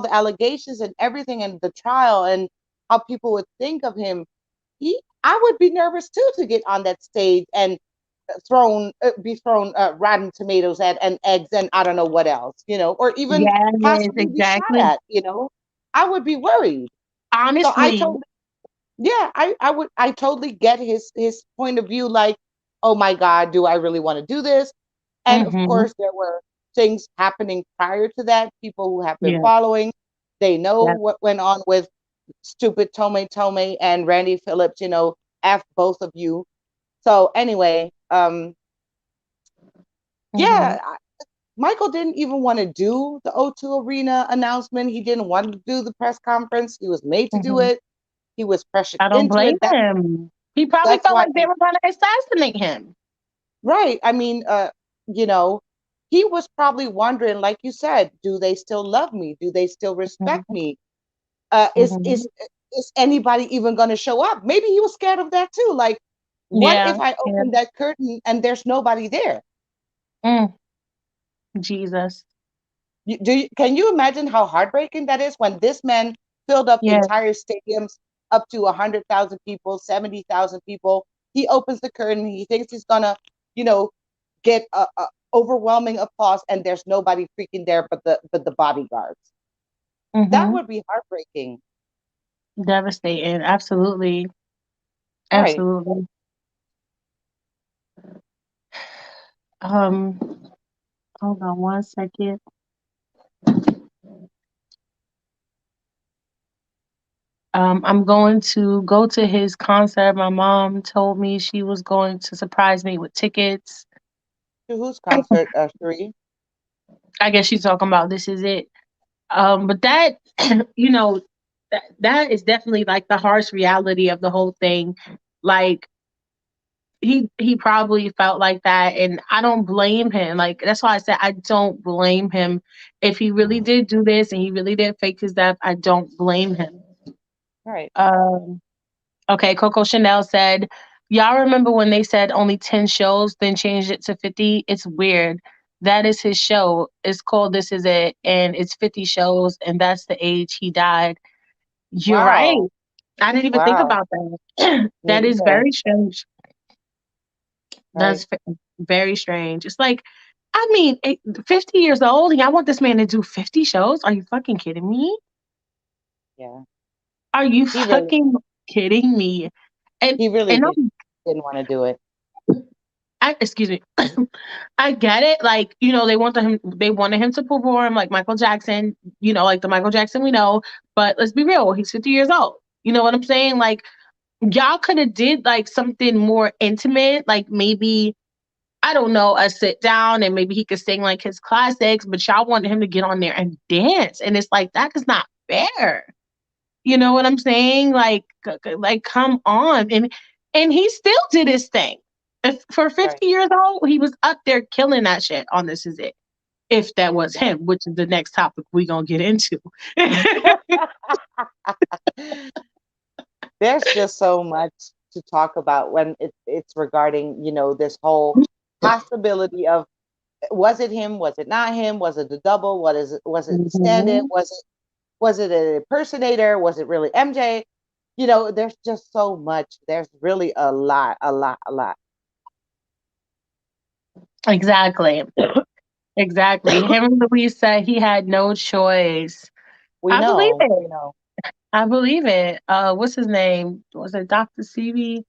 the allegations and everything and the trial and how people would think of him, I would be nervous too to get on that stage and be thrown rotten tomatoes at and eggs and I don't know what else, or even Yes, possibly be shot exactly. at. I would be worried. So I Honestly. told yeah, I totally get his point of view, like, oh my God, do I really want to do this? And of Mhm. course there were things happening prior to that. People who have been Yeah, following, they know yeah. what went on with stupid Tome and Randy Phillips, F both of you. So anyway, Mhm, yeah, Michael didn't even want to do the O2 Arena announcement. He didn't want to do the press conference. He was made to do mhm. it. He was pressured I don't into blame it. That him. He probably that's felt why like they were gonna assassinate him. right. I mean, you know, he was probably wondering, like you said, do they still love me? Do they still respect Mhm, me? mhm. Is anybody even going to show up? Maybe he was scared of that too. Like, what Yeah, if I yeah. open that curtain and there's nobody there? Mm, Jesus. Can you imagine how heartbreaking that is when this man filled up Yeah. entire stadiums up to 100,000 people, 70,000 people? He opens the curtain. He thinks he's gonna, you know, get a overwhelming applause, and there's nobody freaking there but the bodyguards. That Mhm. would be heartbreaking, Devastating. Absolutely. right? Absolutely. Um, hold on one second. I'm going to go to his concert. My mom told me she was going to surprise me with tickets. To whose concert, Cherie? I guess she's talking about This Is It. But that, you know, that is definitely like the harsh reality of the whole thing. Like he probably felt like that, and I don't blame him. Like that's why I said I don't blame him. If he really did do this and he really did fake his death, I don't blame him. Right. Um, okay, Coco Chanel said, "Y'all remember when they said only 10 shows, then changed it to 50? It's weird. That is his show. It's called This Is It, and it's 50 shows, and that's the age he died." You're right. Wow. I didn't even think Wow. about that. Me That is either. very strange. Right. That's very strange. It's like, I mean, 50 years old, and I want this man to do 50 shows? Are you fucking kidding me? Yeah. Are you He really fucking kidding me? And he really and didn't want to do it. excuse me. I get it. Like, they wanted him to perform like Michael Jackson, like the Michael Jackson we know. But let's be real, he's 50 years old. You know what I'm saying? Like, y'all could have did like something more intimate, like maybe, I don't know, a sit down and maybe he could sing like his classics, but y'all wanted him to get on there and dance. And it's like, that is not fair. You know what I'm saying? Like, come on. And he still did his thing. If, for Right. 50 years old, he was up there killing that shit on This Is It. If that was Right. him, which is the next topic we gonna get into. There's just so much to talk about when it's regarding, this whole possibility of, was it him? Was it not him? Was it the double? Was it the stand-in? Mhm. Was it an impersonator? Was it really MJ? There's just so much. There's really a lot, a lot, a lot. Exactly. Exactly. Him and Louise said he had no choice. We I believe know, it. I believe it. What's his name? Was it Dr. CB?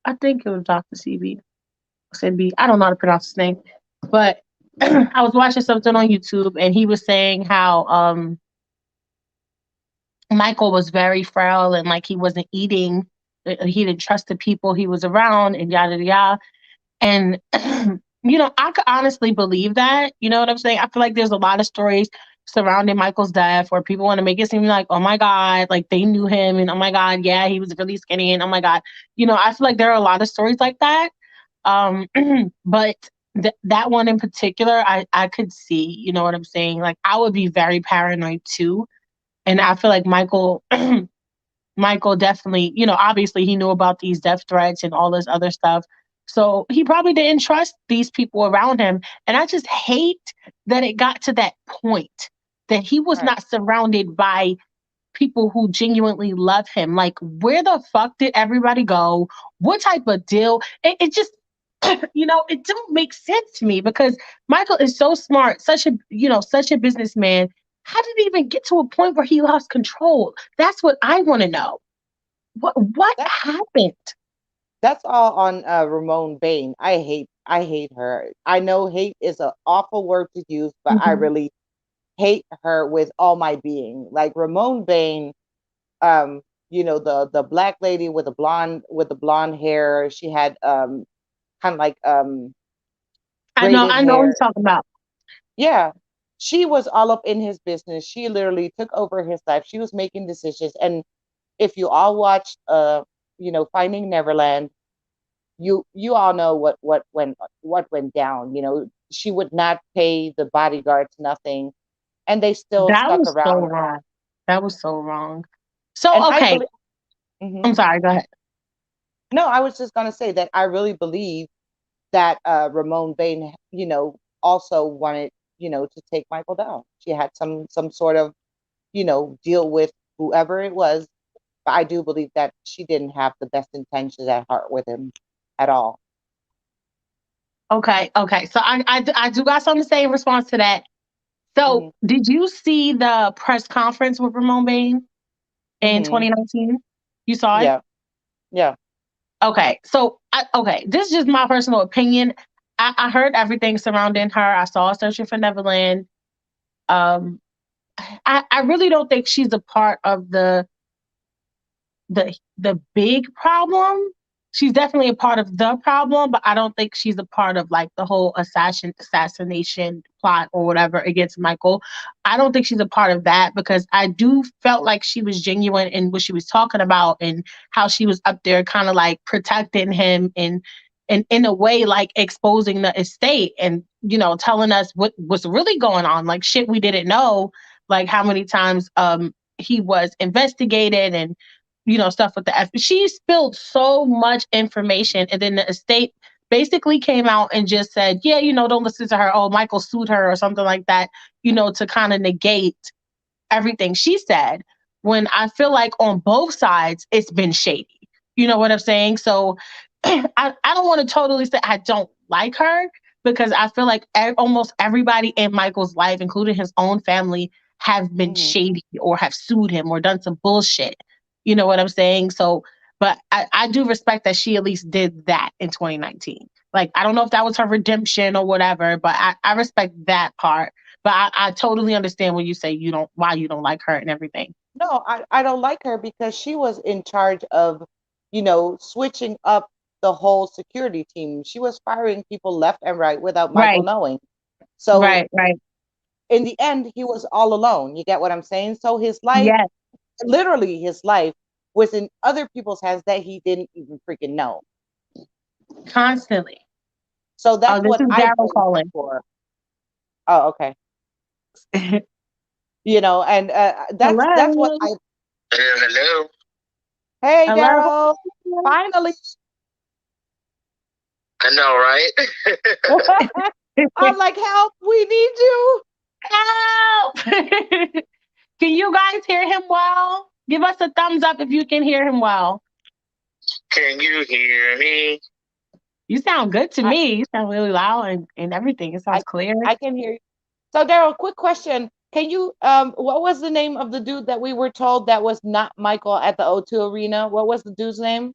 I think it was Dr. CB. CB. I don't know how to pronounce his name. But I was watching something on YouTube and he was saying how Michael was very frail and like he wasn't eating. He didn't trust the people he was around and yada yada. And, I could honestly believe that. You know what I'm saying? I feel like there's a lot of stories surrounding Michael's death where people want to make it seem like, oh my God, like they knew him and oh my God, yeah, he was really skinny and oh my God. I feel like there are a lot of stories like that. Um, but that one in particular, I could see, you know what I'm saying? Like I would be very paranoid too. And I feel like Michael definitely, obviously he knew about these death threats and all this other stuff. So he probably didn't trust these people around him. And I just hate that it got to that point that he was Right. not surrounded by people who genuinely love him. Like, where the fuck did everybody go? What type of deal? It just, it don't make sense to me because Michael is so smart, such a businessman. How did he even get to a point where he lost control? That's what I want to know. What That happened? that's all on Ramon Bain. I hate her. I know hate is an awful word to use, but I Mhm. really hate her with all my being. Like Ramon Bain, um, the black lady with the blonde hair. She had kind of like braided I know what hair. he's talking about. Yeah. She was all up in his business. She literally took over his life. She was making decisions. And if you all watched Finding Neverland, you all know what went down. She would not pay the bodyguards nothing, and they still That stuck was so around. wrong. That was so wrong. And So I okay, believe. Mhm. I'm sorry. Go ahead. No, I was just gonna say that I really believe that Ramon Bain, also wanted, to take Michael down. She had some sort of, deal with whoever it was. But I do believe that she didn't have the best intentions at heart with him at all. Okay, okay. So I do got something to say in response to that. So Hmm. did you see the press conference with Ramon Bain in Hmm. 2019? You saw it? Yeah. Yeah. Okay. So okay, this is just my personal opinion. I heard everything surrounding her. I saw Searching for Neverland. Um, I really don't think she's a part of the big problem. She's definitely a part of the problem, but I don't think she's a part of like the whole assassination plot or whatever against Michael. I don't think she's a part of that because I do felt like she was genuine in what she was talking about and how she was up there kind of like protecting him and in a way like exposing the estate and telling us what was really going on, like shit we didn't know, like how many times he was investigated and stuff with the F. She spilled so much information, and then the estate basically came out and just said, "Yeah, don't listen to her. Oh, Michael sued her or something like that." To kind of negate everything she said. When I feel like on both sides, it's been shady. You know what I'm saying? So I don't want to totally say I don't like her because I feel like almost everybody in Michael's life, including his own family, have been Mhm. shady or have sued him or done some bullshit. You know what I'm saying? So, but I do respect that she at least did that in 2019. Like, I don't know if that was her redemption or whatever, but I respect that part. But I totally understand when you say why you don't like her and everything. No, I don't like her because she was in charge of, switching up the whole security team. She was firing people left and right without Michael Right, knowing. So right, right. in the end, he was all alone. You get what I'm saying? So his life, Yes, literally his life, was in other people's hands that he didn't even freaking know. constantly. So Oh, that's this what is I Daryl blame her calling. for. Oh, okay. And that's what Hello. I. Hello. Hey, Hello. Daryl. Finally. I know, right? I'm like, help, we need you. Help! Can you guys hear him well? Give us a thumbs up if you can hear him well. Can you hear me? You sound good to I, me. You sound really loud and everything. It I, sounds clear. I can hear you. So, Daryl, quick question. Can you, what was the name of the dude that we were told that was not Michael at the O2 Arena? What was the dude's name?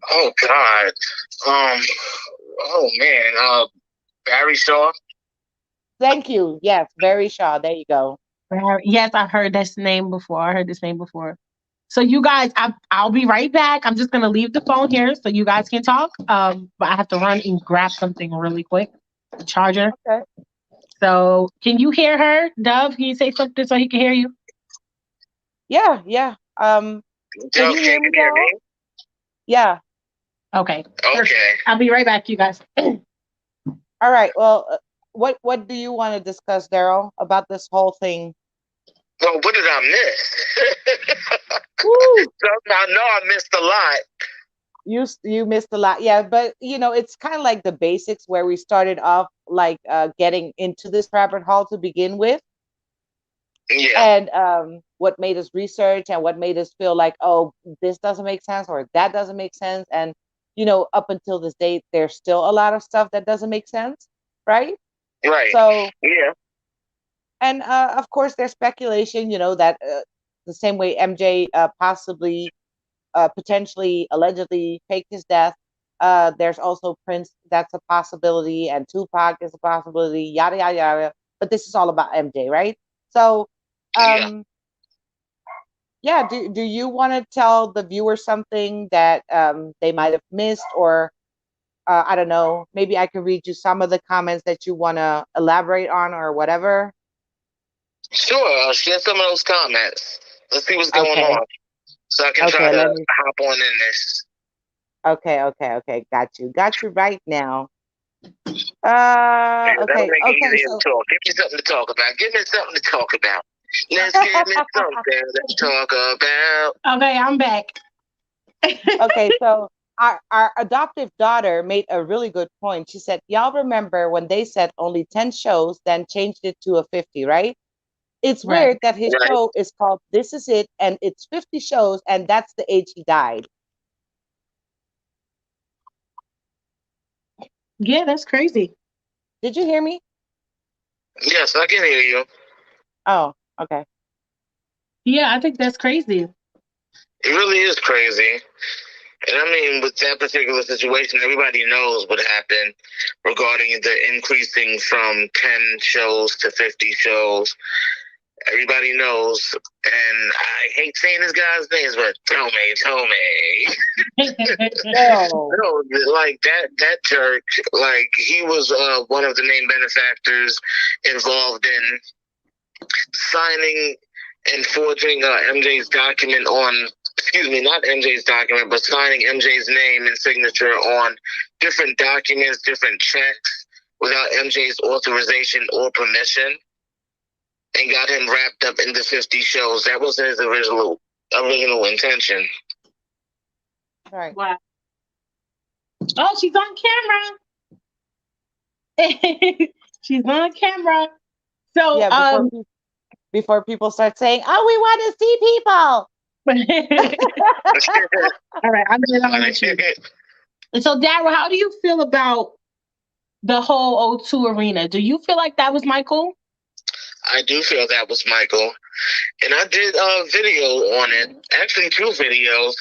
Oh God. Oh man. Barry Shaw. Thank you. Yes, Barry Shaw. There you go. Yes, I've heard this name before. I heard this name before. So you guys, I'll be right back. I'm just gonna leave the phone here so you guys can talk. But I have to run and grab something really quick, the charger. Okay. So can you hear her, Dove? Can you say something so he can hear you? Yeah, yeah. Can Joe, you can hear me, you hear Daryl? me? Yeah. Okay. Perfect. Okay. I'll be right back, you guys. All right. Well, what do you want to discuss, Daryl, about this whole thing? Well, what did I miss? Woo! So I know I missed a lot. You missed a lot. Yeah, but it's kind of like the basics where we started off like getting into this rabbit hole to begin with. Yeah. And what made us research and what made us feel like, oh, this doesn't make sense or that doesn't make sense. And up until this date, there's still a lot of stuff that doesn't make sense, right? Right. So, Yeah. and of course, there's speculation, that the same way MJ possibly, potentially, allegedly faked his death. There's also Prince, that's a possibility, and Tupac is a possibility, yada, yada, yada. But this is all about MJ, right? So, Yeah. um, yeah, do you want to tell the viewer something that they might have missed, or I don't know, maybe I can read you some of the comments that you want to elaborate on or whatever. Sure. I'll share some of those comments. Let's see what's going Okay, on, so I can try okay, to let me. hop on in this. Okay. Got you right now. Yeah, that'll Okay, make it okay. easier So, to talk. Give me something to talk about. Give me something to talk about. Let's give me something to talk about. Okay, I'm back. okay, so our adoptive daughter made a really good point. She said, "Y'all remember when they said only 10 shows, then changed it to a 50, right? It's Right. weird that his Right. show is called This Is It, and it's 50 shows, and that's the age he died." Yeah, that's crazy. Did you hear me? Yes, I can hear you. Oh, okay. Yeah, I think that's crazy. It really is crazy. And I mean, with that particular situation, everybody knows what happened regarding the increasing from 10 shows to 50 shows. Everybody knows, and I hate saying this guy's names, but Tomei. No, like that jerk, like he was one of the main benefactors involved in signing and forging MJ's document on, excuse me, not MJ's document, but signing MJ's name and signature on different documents, different checks without MJ's authorization or permission, and got him wrapped up in the 50 shows. That was his original intention. Right. Wow. Oh, she's on camera. She's on camera. So, yeah, before people start saying, "Oh, we want to see people." All right, I'm gonna let you. And so, Daryl, how do you feel about the whole O2 arena? Do you feel like that was Michael? I do feel that was Michael. And I did a video on it, actually 2 videos,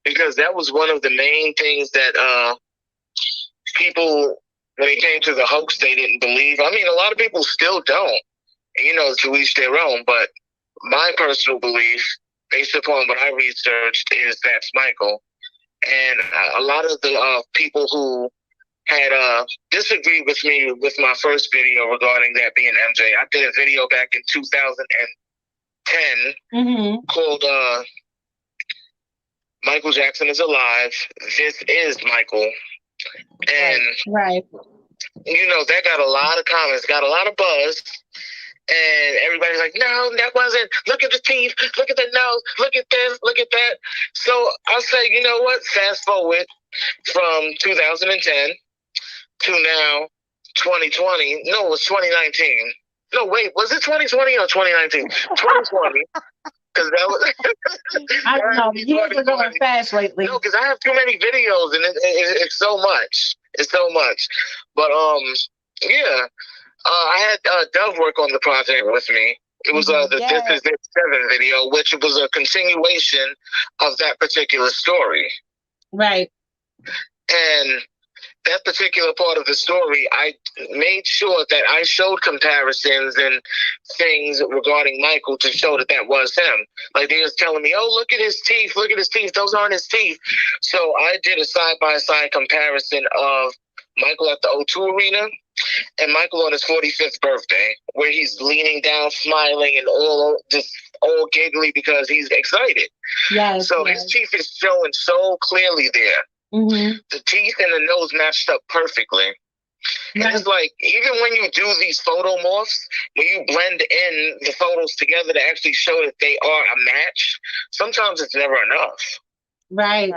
because that was one of the main things that people, when it came to the hoax, they didn't believe. I mean, a lot of people still don't, to each their own. But my personal belief, based upon what I researched, is that's Michael. And a lot of the people who had disagreed with me with my first video regarding that being MJ. I did a video back in 2010 called Michael Jackson is Alive. This is Michael. And, that got a lot of comments, got a lot of buzz. And everybody's like, no, that wasn't. Look at the teeth. Look at the nose. Look at this. Look at that. So I'll say, you know what? Fast forward from 2010 to now 2020. No, it was 2019. No, wait, was it 2020 or 2019? 2020. Because that was. I don't know. Years are going fast lately. No, because I have too many videos, and it's so much. It's so much. But yeah. I had Dove work on the project with me. It was the This Is It 7 video, which was a continuation of that particular story. Right. And that particular part of the story, I made sure that I showed comparisons and things regarding Michael to show that that was him. Like, they was telling me, oh, look at his teeth. Look at his teeth. Those aren't his teeth. So I did a side-by-side comparison of Michael at the O2 Arena and Michael on his 45th birthday, where he's leaning down, smiling, and all giggly because he's excited. Yes. So his teeth is showing so clearly there. Mm-hmm. The teeth and the nose matched up perfectly. And it's like, even when you do these photo morphs, when you blend in the photos together to actually show that they are a match, sometimes it's never enough. Right.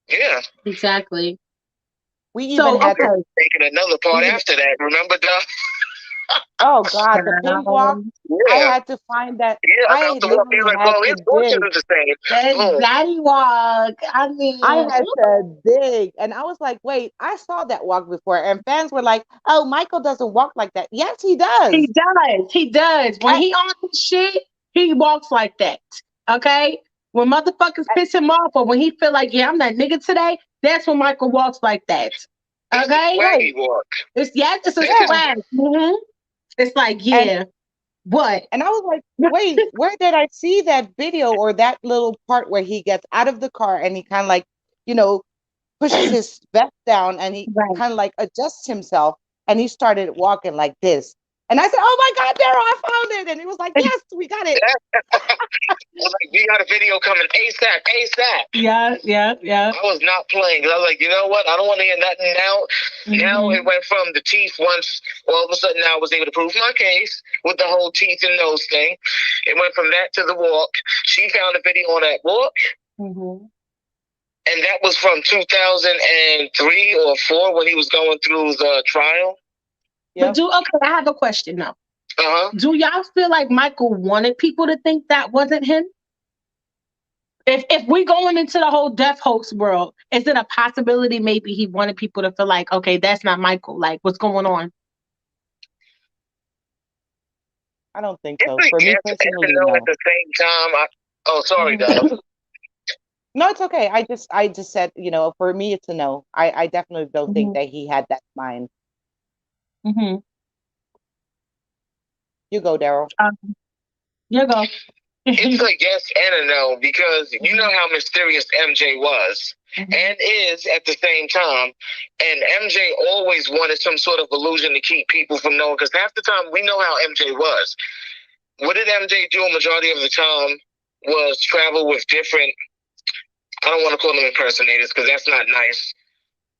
Yeah. Exactly. We even had to taking another part after that. Remember, Doug? Oh God, the pink walk. Yeah. I had to find that. Yeah, I literally had to dig. Daddy walk. I mean, I had to dig, and I was like, "Wait, I saw that walk before." And fans were like, "Oh, Michael doesn't walk like that." Yes, he does. He does. He does. When he on his shit, he walks like that. Okay. When motherfuckers piss him off, or when he feel like, yeah, I'm that nigga today, that's when Michael walks like that. Okay. Swaggy walk. It's a swag. Mm-hmm. It's like, yeah. What? And I was like, wait, where did I see that video or that little part where he gets out of the car and he kind of like, pushes his vest down and he kind of like adjusts himself and he started walking like this. And I said, oh my God, Daryl, I found it. And he was like, yes, we got it. Like, we got a video coming ASAP. Yeah. I was not playing. I was like, you know what? I don't want to hear nothing now. Mm-hmm. Now it went from the teeth once, all of a sudden I was able to prove my case with the whole teeth and nose thing. It went from that to the walk. She found a video on that walk. Mm-hmm. And that was from 2003 or 4 when he was going through the trial. But I have a question now. Do y'all feel like Michael wanted people to think that wasn't him? If we going into the whole death hoax world, is it a possibility maybe he wanted people to feel like, okay, that's not Michael? Like, what's going on? I don't think so. For me personally, no. At the same time, sorry, Doug. No, it's okay. I just said, for me, it's a no. I definitely don't think Mm-hmm. that he had that in mind. Mm-hmm. You go, Daryl. You go. It's a yes and a no, because you know how mysterious MJ was and is at the same time. And MJ always wanted some sort of illusion to keep people from knowing, because half the time we know how MJ was. What did MJ do a majority of the time was travel with different, I don't want to call them impersonators because that's not nice,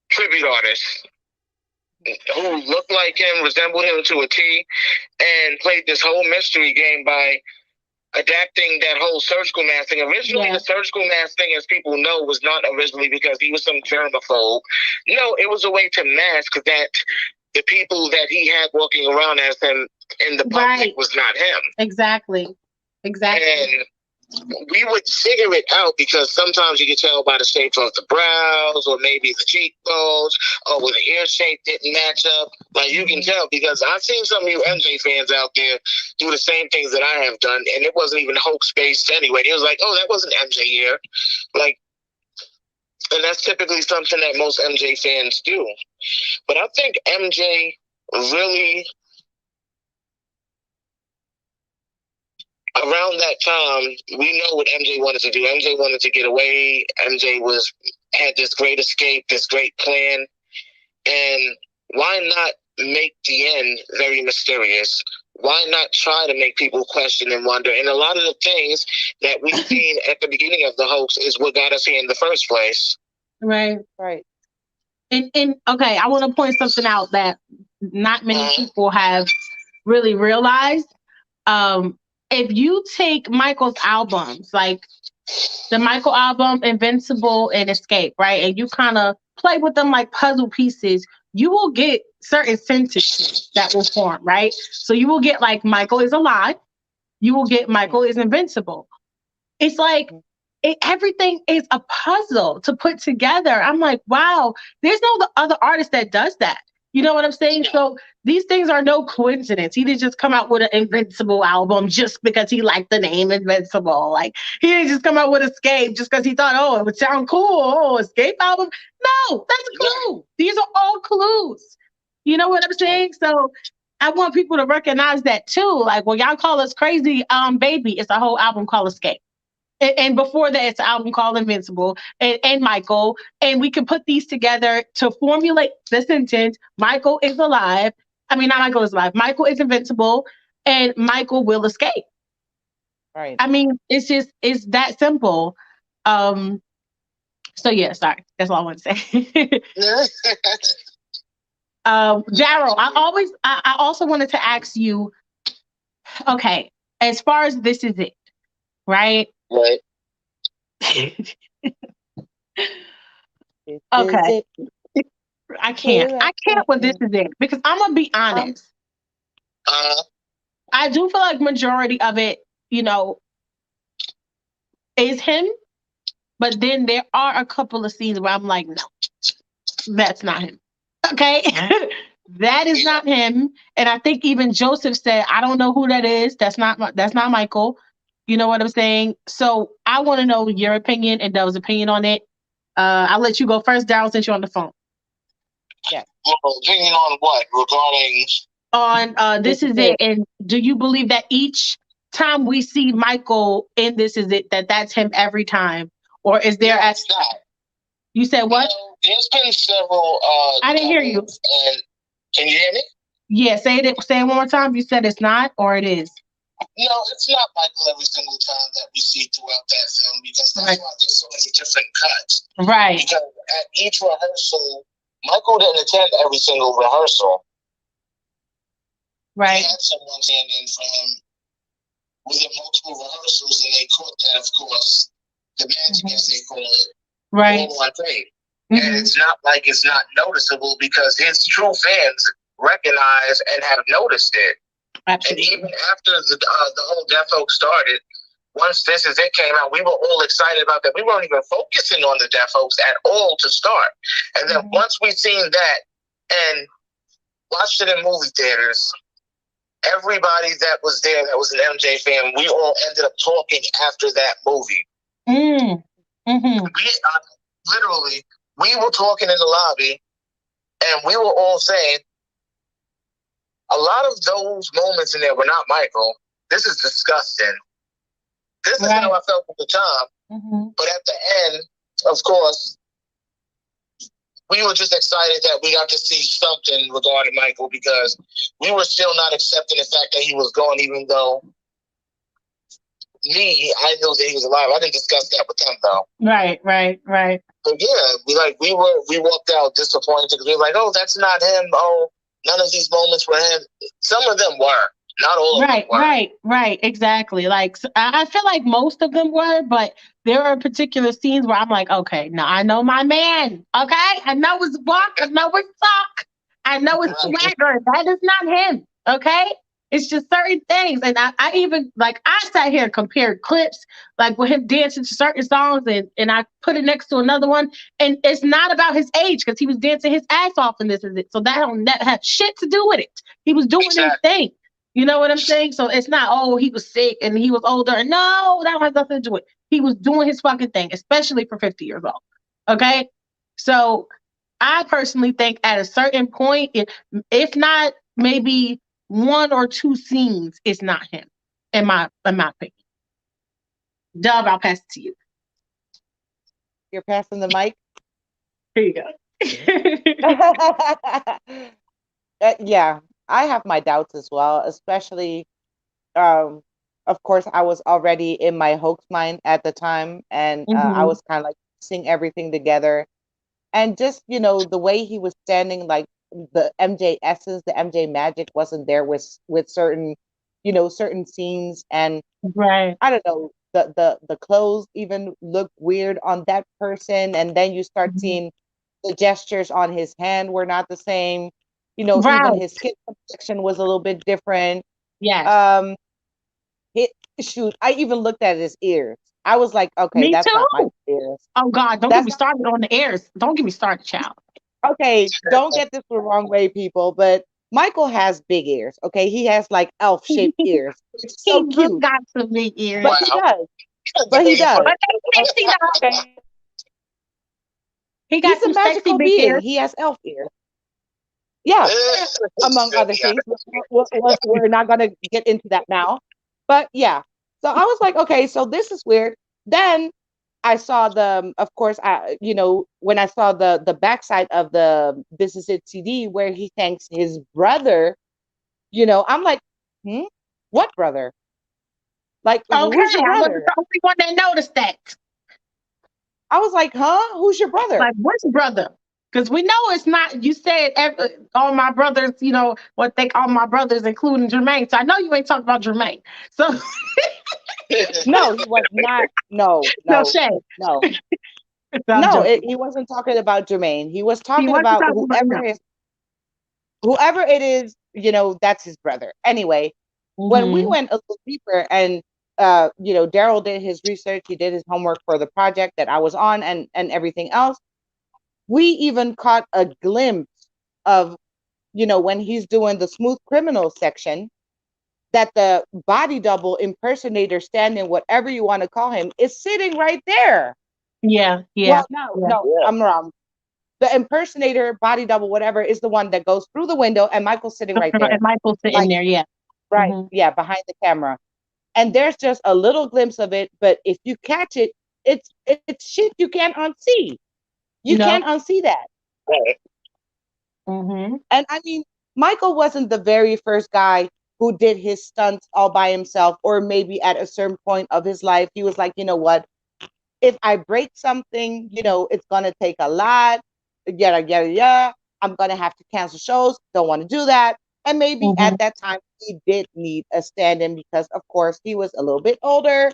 tribute artists who looked like him, resembled him to a T, and played this whole mystery game by adapting that whole surgical mask thing. Originally, the surgical mask thing, as people know, was not originally because he was some germaphobe. No, it was a way to mask that the people that he had walking around as him in the public was not him. Exactly. And we would figure it out because sometimes you could tell by the shape of the brows, or maybe the cheekbones, or where the ear shape didn't match up. Like, you can tell, because I've seen some of you MJ fans out there do the same things that I have done, and it wasn't even hoax based anyway. It was like, oh, that wasn't MJ here. Like, and that's typically something that most MJ fans do. But I think MJ really, around that time, we know what MJ wanted to do. MJ wanted to get away. MJ had this great escape, this great plan. And why not make the end very mysterious? Why not try to make people question and wonder? And a lot of the things that we've seen at the beginning of the hoax is what got us here in the first place. Right. And okay, I want to point something out that not many people have really realized. If you take Michael's albums, like the Michael album, Invincible and Escape, right, and you kind of play with them like puzzle pieces, you will get certain sentences that will form, right? So you will get like Michael is alive. You will get Michael is invincible. It's like everything is a puzzle to put together. I'm like, wow, there's no other artist that does that. You know what I'm saying? So these things are no coincidence. He didn't just come out with an Invincible album just because he liked the name Invincible. Like, he didn't just come out with Escape just because he thought, oh, it would sound cool. Oh, Escape album. No, that's a clue. These are all clues. You know what I'm saying? So I want people to recognize that too. Like, when y'all call us crazy, baby, it's a whole album called Escape. And before that, it's an album called Invincible and Michael. And we can put these together to formulate the sentence, Michael is alive. I mean, not Michael is alive. Michael is invincible and Michael will escape. Right. I mean, it's that simple. So yeah, sorry. That's all I want to say. Daryl, I also wanted to ask you, okay, as far as This Is It, right? Right. Okay. I can't with This Is It, because I'm gonna be honest. I do feel like majority of it, is him, but then there are a couple of scenes where I'm like, no, that's not him. Okay. That is not him. And I think even Joseph said, I don't know who that is. That's not Michael. You know what I'm saying? So I want to know your opinion and Dove's opinion on it. I'll let you go first, Daryl, since you're on the phone. Yeah. Well, opinion on what? Regarding on This Is It. And do you believe that each time we see Michael in This Is It, that's him every time? Or is there You said what? There's been several I didn't hear you. And can you hear me? Yeah, say it one more time. You said it's not, or it is? No, it's not Michael every single time that we see throughout that film, because that's why there's so many different cuts. Right. Because at each rehearsal, Michael didn't attend every single rehearsal. Right. He had someone stand in for him within multiple rehearsals, and they caught that, of course, the magic, as they call it, right, all on tape. And it's not like it's not noticeable, because his true fans recognize and have noticed it. Absolutely. And even after the whole Death Hoax started, once This Is It came out, we were all excited about that. We weren't even focusing on the Death Hoax at all to start. And then once we seen that and watched it in movie theaters, everybody that was there that was an MJ fan, we all ended up talking after that movie. Mm-hmm. Literally, we were talking in the lobby, and we were all saying, a lot of those moments in there were not Michael. This is disgusting. This is how I felt at the time. Mm-hmm. But at the end, of course, we were just excited that we got to see something regarding Michael, because we were still not accepting the fact that he was gone, even though I knew that he was alive. I didn't discuss that with him, though. Right. But yeah, we walked out disappointed because we were like, oh, that's not him. Oh, none of these moments were him. Some of them were. Not all of them were. Right, exactly. Like, I feel like most of them were, but there are particular scenes where I'm like, okay, now I know my man. Okay, I know his walk, I know his talk, I know his swagger. That is not him. Okay, it's just certain things, and I even like I sat here and compared clips, like with him dancing to certain songs, and I put it next to another one, and it's not about his age because he was dancing his ass off, and this is it. So that have shit to do with it. He was doing his thing. You know what I'm saying? So it's not, oh, he was sick and he was older. No, that has nothing to do with it. He was doing his fucking thing, especially for 50 years old. Okay? So I personally think at a certain point, if not maybe one or two scenes, it's not him, in my opinion. Dove, I'll pass it to you. You're passing the mic? Here you go. Yeah, I have my doubts as well, especially, of course, I was already in my hoax mind at the time, and I was kind of like seeing everything together. And just, the way he was standing, like the MJ essence, the MJ magic wasn't there with certain, certain scenes. And I don't know, the clothes even look weird on that person. And then you start seeing the gestures on his hand were not the same. Even his skin complexion was a little bit different. Yes. Shoot, I even looked at his ears. I was like, okay, that's not my ears. Oh God, don't get me started on the ears. Don't get me started, child. Okay, don't get this the wrong way, people, but Michael has big ears. Okay, he has like elf-shaped ears. It's so cute. He got some big ears. But he does. But he does. Okay. He got He's some a magical being. Ears. He has elf ears. Yeah, among other things. We're not going to get into that now. But yeah, so I was like, okay, so this is weird. Then I saw of course, when I saw the backside of the This Is It CD where he thanks his brother, I'm like, what brother? Like, who's your brother? I wasn't the only one that noticed that. I was like, huh? Who's your brother? Like, what's brother? Because we know it's not, you said all my brothers, what they call my brothers, including Jermaine. So I know you ain't talking about Jermaine. So no, he was not. No shade. No. He wasn't talking about Jermaine. He was talking about whoever it is, that's his brother. Anyway, when we went a little deeper and Daryl did his research, he did his homework for the project that I was on and everything else. We even caught a glimpse of, when he's doing the smooth criminal section, that the body double impersonator, standing, whatever you want to call him, is sitting right there. Yeah. Well, no, I'm wrong. The impersonator, body double, whatever, is the one that goes through the window, and Michael's sitting right there. And Michael's sitting there, yeah. Right, yeah, behind the camera. And there's just a little glimpse of it, but if you catch it, it's shit you can't unsee. You can't unsee that. And I mean, Michael wasn't the very first guy who did his stunts all by himself, or maybe at a certain point of his life, he was like, you know what? If I break something, it's going to take a lot. Yeah. I'm going to have to cancel shows. Don't want to do that. And maybe at that time, he did need a stand-in because, of course, he was a little bit older.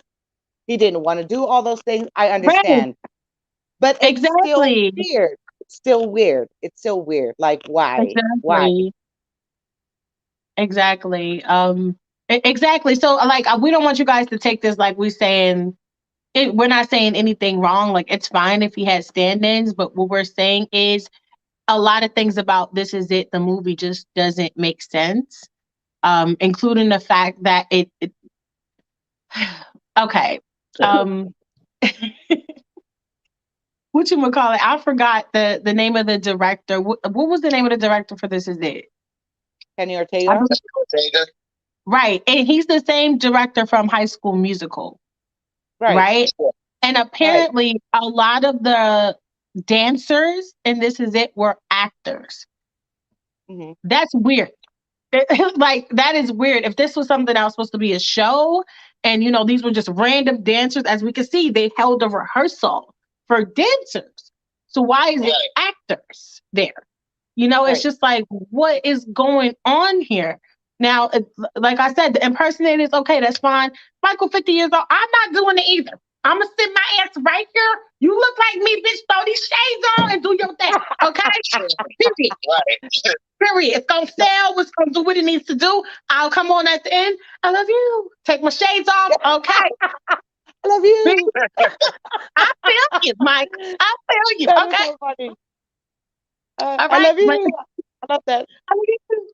He didn't want to do all those things. I understand. Right. But it's still weird. It's still weird. Like, why? Exactly. Why? Exactly. Exactly. So, like, we don't want you guys to take this like we're saying, we're not saying anything wrong. Like, it's fine if he had stand-ins, but what we're saying is a lot of things about This Is It, the movie, just doesn't make sense, including the fact that it okay. whatchamacallit, I forgot the name of the director. What was the name of the director for This Is It? Kenny I Ortega. believe- Right. And he's the same director from High School Musical. Right. Right. And apparently a lot of the dancers in This Is It were actors. Mm-hmm. That's weird. Like, that is weird. If this was something that was supposed to be a show and, you know, these were just random dancers, as we can see, they held a rehearsal for dancers. So why is it actors there? You know, it's just like, what is going on here? Now, like I said, the impersonators, okay, that's fine. Michael, 50 years old, I'm not doing it either. I'm going to sit my ass right here. You look like me, bitch. Throw these shades on and do your thing, okay? Period. Period. It's going to sell. It's going to do what it needs to do. I'll come on at the end. I love you. Take my shades off, okay? I love you. I feel you, Mike. I feel you, That is okay? so funny. All I right, love you. but- I love that.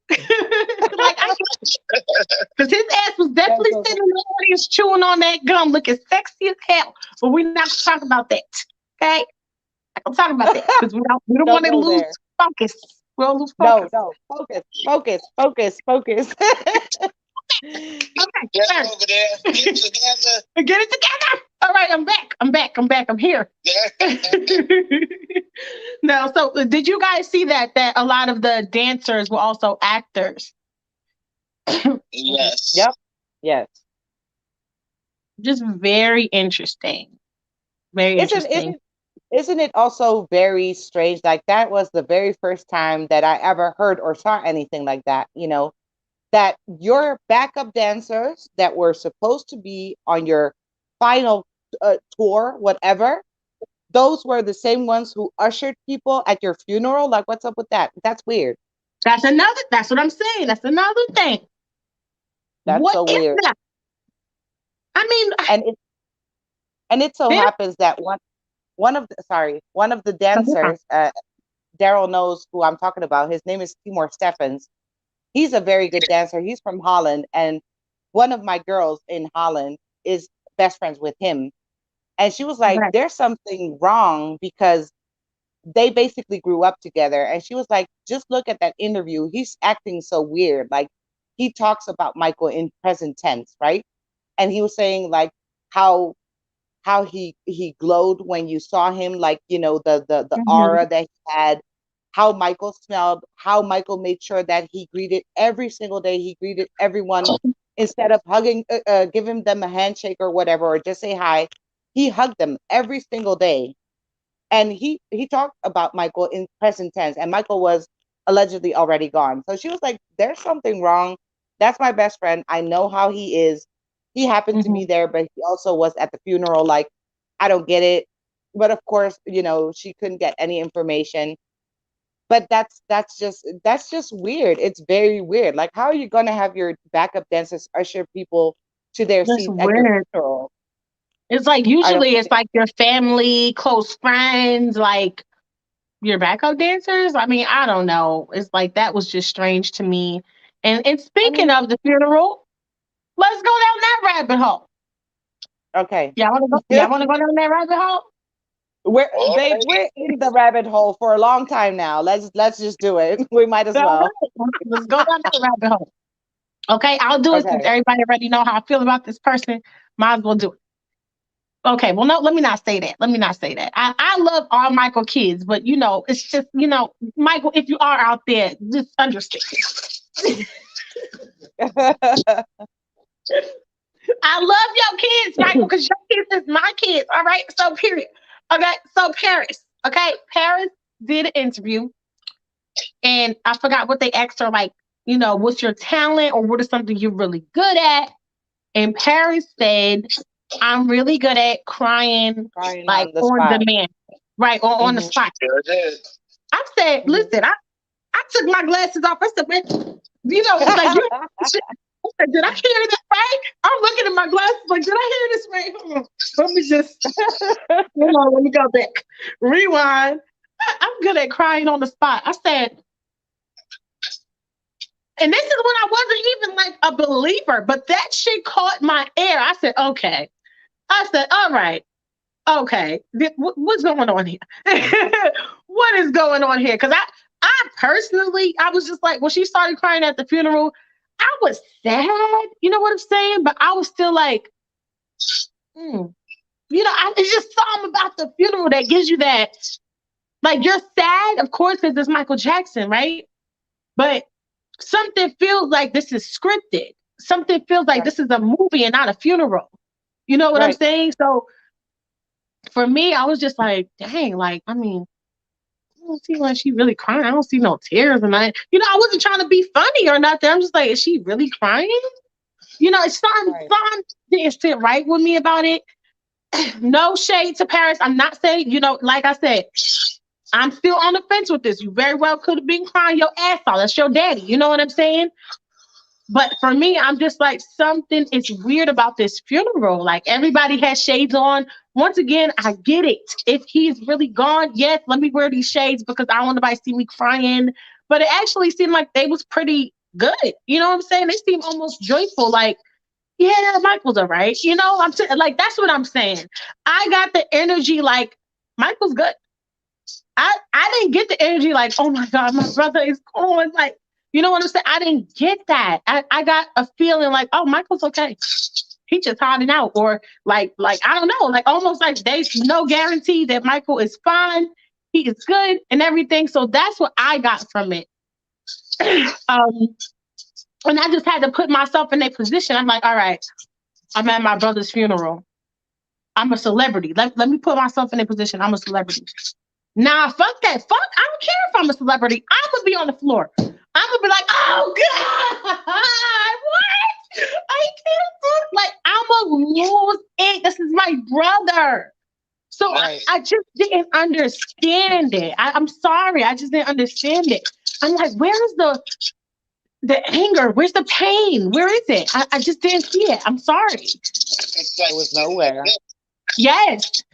Like, because his ass was definitely so sitting in the audience chewing on that gum, looking sexy as hell. But we're not going to talk about that, okay? I'm talking about that because we don't want to lose focus. We don't lose focus. No. Focus. Okay, Get over there. Get it together. get it together. All right, I'm back. I'm here. No, so did you guys see that a lot of the dancers were also actors? Yes. Yep. Yes. Just very interesting. Very interesting. Isn't it also very strange? Like, that was the very first time that I ever heard or saw anything like that, you know, that your backup dancers that were supposed to be on your final tour, whatever, those were the same ones who ushered people at your funeral. Like, what's up with that? That's weird. That's what I'm saying. That's another thing. That's What so is weird. that? I mean, and it so happens that one of the dancers, Daryl knows who I'm talking about. His name is Timor Steffens. He's a very good dancer. He's from Holland, and one of my girls in Holland is best friends with him. And she was like, there's something wrong because they basically grew up together. And she was like, just look at that interview. He's acting so weird. Like, he talks about Michael in present tense, right? And he was saying like how he glowed when you saw him, like, you know, the aura that he had, how Michael smelled, how Michael made sure that he greeted every single day. He greeted everyone instead of hugging, giving them a handshake or whatever, or just say hi. He hugged them every single day. And he talked about Michael in present tense, and Michael was allegedly already gone. So she was like, there's something wrong. That's my best friend. I know how he is. He happened to be there, but he also was at the funeral. Like, I don't get it. But of course, you know, she couldn't get any information. But that's just weird. It's very weird. Like, how are you gonna have your backup dancers usher people to their seats at your funeral? It's like usually it's like your family, close friends, like your backup dancers. I mean, I don't know. It's like that was just strange to me. And speaking of the funeral, let's go down that rabbit hole. Okay. Y'all wanna go down that rabbit hole? We're in the rabbit hole for a long time now. Let's just do it. We might as well. Let's go down that rabbit hole. Okay, I'll do it since everybody already know how I feel about this person. Might as well do it. Okay, well, no, let me not say that. I love all Michael kids, but, you know, it's just, you know, Michael, if you are out there, just understand. I love your kids, Michael, because your kids is my kids, all right? So, period. Okay, so Paris, Paris did an interview, and I forgot what they asked her, like, you know, what's your talent or what is something you're really good at? And Paris said, I'm really good at crying like on demand, right, or on the spot. I said, listen, I took my glasses off. I said, man, you know, it's like, I said, did I hear that right? I'm looking at my glasses like, did I hear this right? Let me just, hold on, let me go back. Rewind. I'm good at crying on the spot. I said, and this is when I wasn't even like a believer, but that shit caught my ear. I said, okay. I said, all right. okay, what's going on here? What is going on here? Because I personally, I was just like, when she started crying at the funeral, I was sad. You know what I'm saying? But I was still like, it's just something about the funeral that gives you that. Like, you're sad, of course, because it's Michael Jackson, right? But something feels like this is scripted. Something feels like this is a movie and not a funeral. You know what I'm saying? So for me, I was just like, dang, like, I mean, I don't see like she really crying. I don't see no tears. And I wasn't trying to be funny or nothing. I'm just like, is she really crying? It's something didn't sit right with me about it. No shade to Paris. I'm not saying, like I said, I'm still on the fence with this. You very well could have been crying your ass off. That's your daddy. You know what I'm saying? But for me, I'm just like, something is weird about this funeral. Like, everybody has shades on. Once again, I get it. If he's really gone, yes, let me wear these shades because I don't want nobody to see me crying. But it actually seemed like they was pretty good. You know what I'm saying? They seem almost joyful. Like, yeah, Michael's all right. Like, that's what I'm saying. I got the energy like, Michael's good. I didn't get the energy like, oh my God, my brother is gone. Like, you know what I'm saying? I didn't get that. I got a feeling like, oh, Michael's okay. He just hiding out. Or like, I don't know, like almost like there's no guarantee that Michael is fine. He is good and everything. So that's what I got from it. And I just had to put myself in a position. I'm like, all right, I'm at my brother's funeral. I'm a celebrity. Let me put myself in a position. I'm a celebrity. Nah, fuck that. Fuck, I don't care if I'm a celebrity. I'm going to be on the floor. I'm going to be like, oh, God, what? I can't do. Like, I'm going to lose it. This is my brother. So I just didn't understand it. I'm sorry. I just didn't understand it. I'm like, where is the anger? Where's the pain? Where is it? I just didn't see it. I'm sorry. It was nowhere. Yes.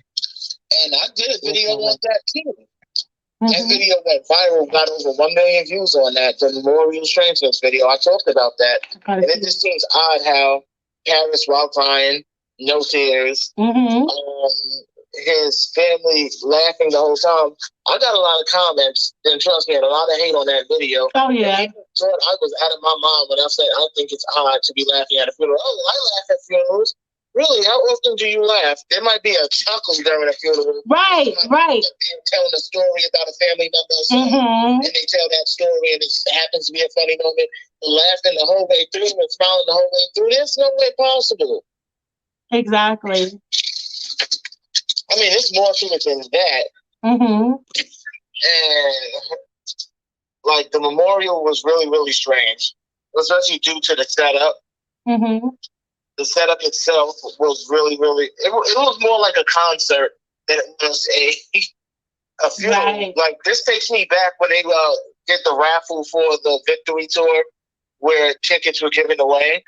And I did a video on that too. That video went viral, got over 1 million views on that. The Memorial Strangeness video, I talked about that. And it just seems odd how Paris, while crying, no tears, his family laughing the whole time. I got a lot of comments, and trust me, a lot of hate on that video. Oh, yeah. I was out of my mind when I said I think it's odd to be laughing at a funeral. Oh, I laugh at funerals. Really, how often do you laugh? There might be a chuckle during a funeral. Right. They're telling a story about a family member, and they tell that story, and it happens to be a funny moment. Laughing the whole way through and smiling the whole way through, there's no way possible. Exactly. I mean, it's more to it than that. And, like, the memorial was really, really strange, especially due to the setup. The setup itself was really, really, it was more like a concert than it was a funeral. Right. Like, this takes me back when they did the raffle for the Victory Tour where tickets were given away.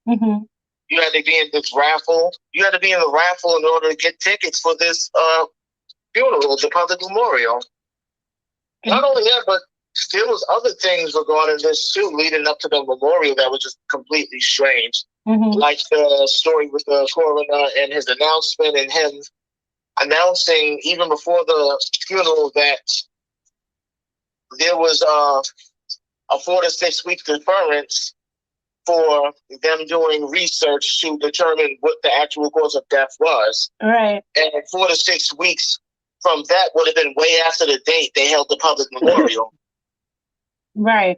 You had to be in this raffle. You had to be in the raffle in order to get tickets for this funeral, the public memorial. Not only that, but there was other things regarding this too, leading up to the memorial that was just completely strange. Like the story with the coroner and his announcement and him announcing even before the funeral that there was a 4 to 6 week deferment for them doing research to determine what the actual cause of death was. Right. And 4 to 6 weeks from that would have been way after the date they held the public memorial. Right.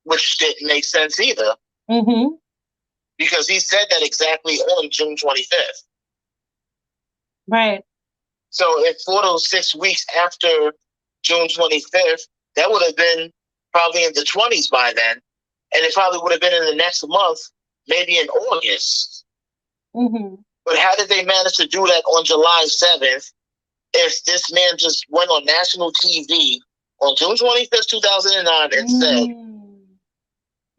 Which didn't make sense either. Because he said that exactly on June 25th. Right. So if 4 to 6 weeks after June 25th, that would have been probably in the 20s by then. And it probably would have been in the next month, maybe in August. But how did they manage to do that on July 7th if this man just went on national TV on June 25th, 2009 and said,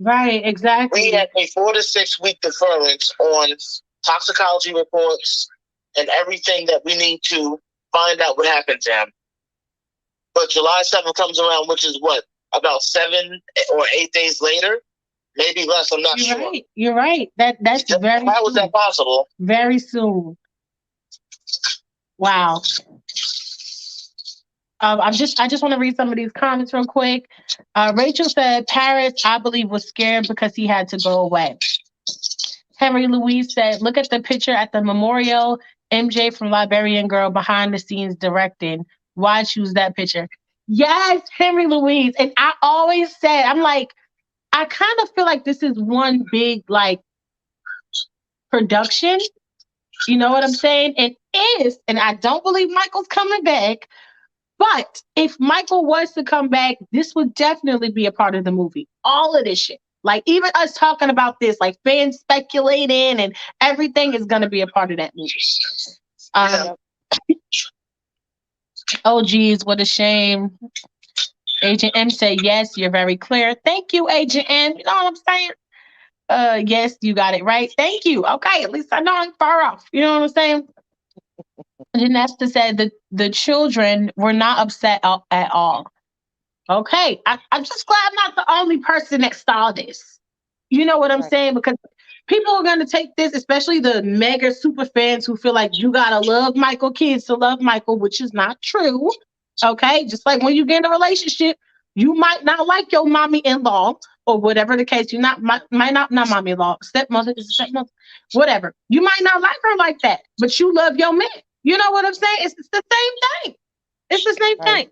right, exactly. We had a 4 to 6 week deferment on toxicology reports and everything that we need to find out what happened to him. But July 7th comes around, which is what, about 7 or 8 days later? Maybe less, I'm not sure. Right. You're right. That's very How was that possible? Very soon. Wow. I just want to read some of these comments real quick. Rachel said Paris, I believe, was scared because he had to go away. Henry Louise said, look at the picture at the memorial. MJ from Liberian Girl behind the scenes directing. Why choose that picture? Yes, Henry Louise. And I always said, I'm like, I kind of feel like this is one big like production. You know what I'm saying? It is, and I don't believe Michael's coming back. But if Michael was to come back, this would definitely be a part of the movie. All of this shit. Like even us talking about this, like fans speculating and everything is gonna be a part of that movie. Um, oh geez, what a shame. Agent M said, yes, you're very clear. Thank you, Agent M. You know what I'm saying? Yes, you got it right. Thank you. Okay, at least I know I'm far off. You know what I'm saying? Janesta said that the children were not upset at all. Okay, I'm just glad I'm not the only person that saw this. You know what I'm saying? Because people are going to take this, especially the mega super fans who feel like you got to love Michael kids to love Michael, which is not true. Okay, just like when you get in a relationship, you might not like your mommy-in-law or whatever the case. You might not mommy-in-law, stepmother is a stepmother, whatever. You might not like her like that, but you love your man. You know what I'm saying? It's the same thing. It's the same thing.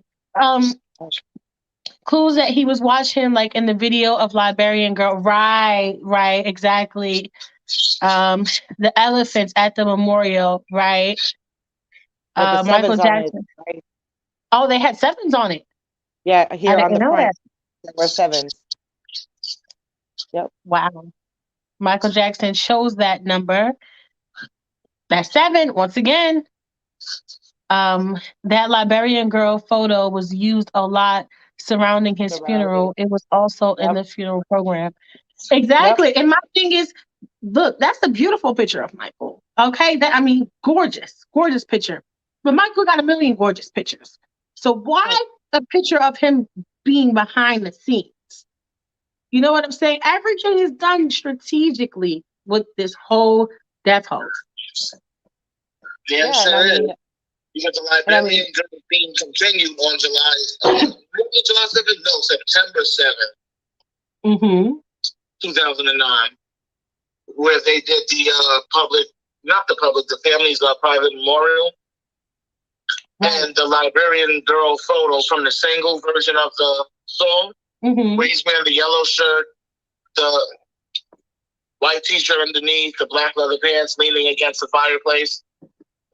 Clues that he was watching like in the video of Liberian Girl. Right, exactly. The elephants at the memorial, right? Michael Jackson. It, right? Oh, they had sevens on it. Yeah, here on the front, there were sevens. Yep. Wow. Michael Jackson chose that number. That 7, once again. That Liberian Girl photo was used a lot surrounding his funeral. It was also in the funeral program. Exactly. Yep. And my thing is, look, that's a beautiful picture of Michael. Okay. Gorgeous picture. But Michael got a million gorgeous pictures. So why a picture of him being behind the scenes? You know what I'm saying? Everything is done strategically with this whole death hoax. Yeah, sure is. Because the Liberian Girl being continued on July 7th? No, September 7th. 2009, where they did the the family's private memorial. And the Liberian Girl photo from the single version of the song, where he's wearing the yellow shirt, the white t-shirt underneath, the black leather pants, leaning against the fireplace,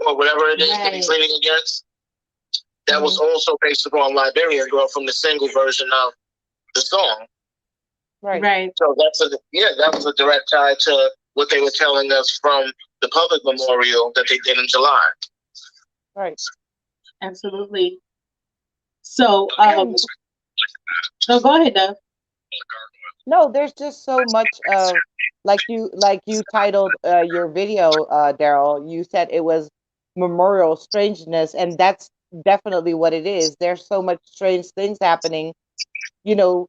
or whatever it is that he's leaning against. That was also based upon Liberian Girl from the single version of the song. Right. So that was a direct tie to what they were telling us from the public memorial that they did in July. Right. Absolutely. So, so go ahead, Dove. No, there's just so much of like you titled your video, Daryl. You said it was memorial strangeness, and that's definitely what it is. There's so much strange things happening. You know,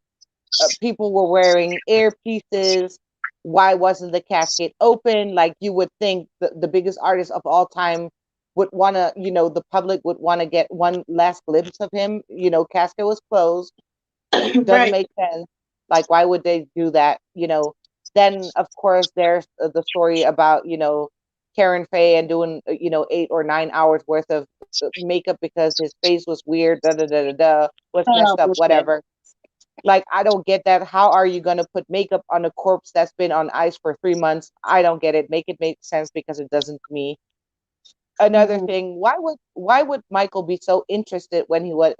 people were wearing earpieces. Why wasn't the casket open? Like you would think the biggest artist of all time would want to, the public would want to get one last glimpse of him. Casket was closed. Doesn't make sense. Like, why would they do that? Then of course there's the story about, Karen Faye and doing, 8 or 9 hours worth of makeup because his face was weird, was messed up, whatever. Like, I don't get that. How are you going to put makeup on a corpse that's been on ice for 3 months? I don't get it. Make it make sense, because it doesn't to me. Another thing, why would Michael be so interested when he went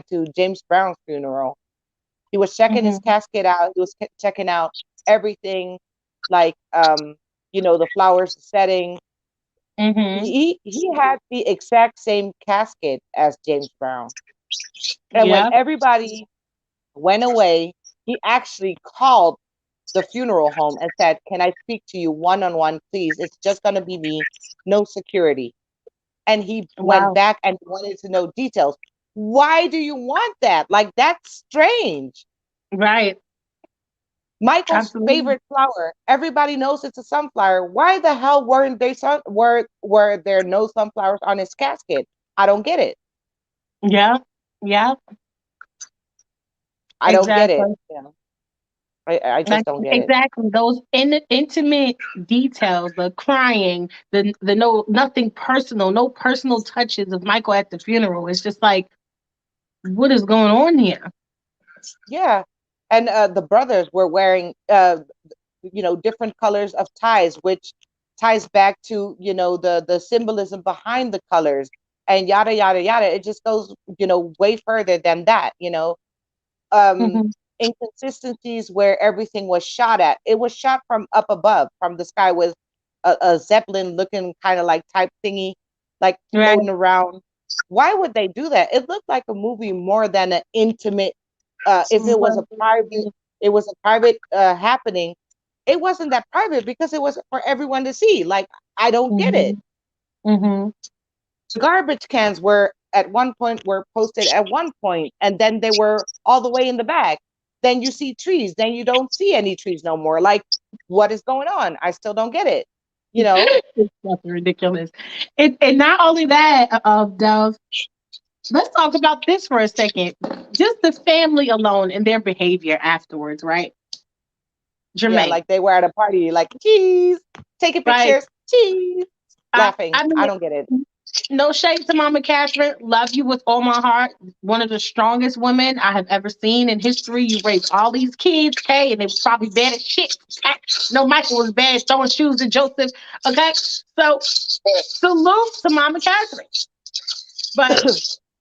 to James Brown's funeral? He was checking his casket out. He was checking out everything, like the flowers, the setting. He had the exact same casket as James Brown. And when everybody went away, he actually called the funeral home and said, "Can I speak to you one-on-one, please? It's just going to be me, no security." And he went back and wanted to know details. Why do you want that? Like, that's strange. Right. Michael's Absolutely. favorite flower. Everybody knows it's a sunflower. Why the hell were there no sunflowers on his casket? I don't get it. Yeah. Yeah. I don't get it. Exactly. Yeah. I just Like, don't get it. exactly. Those intimate details, the crying, the no nothing personal, no personal touches of Michael at the funeral. It's just like, what is going on here? Yeah. And the brothers were wearing different colors of ties, which ties back to, the symbolism behind the colors and yada yada yada. It just goes, way further than that, um, Hmm. inconsistencies where everything was shot at. It was shot from up above, from the sky with a Zeppelin looking kind of like type thingy, like Right. floating around. Why would they do that? It looked like a movie more than an intimate. If it was a private, it was a private happening. It wasn't that private because it was for everyone to see. Like, I don't get it. Hmm. Garbage cans were posted at one point, and then they were all the way in the back. Then you see trees, then you don't see any trees no more. Like, what is going on? I still don't get it. You know? It's fucking ridiculous. And not only that, Dove, let's talk about this for a second. Just the family alone and their behavior afterwards, right? Yeah, Jermaine, like they were at a party, like cheese, taking right? pictures, cheese, laughing. I I mean, don't get it. no shade to Mama Catherine. Love you with all my heart. One of the strongest women I have ever seen in history. You raised all these kids, okay? And they was probably bad as shit. Okay? No, Michael was bad throwing shoes at Joseph. Okay. So salute to Mama Catherine. But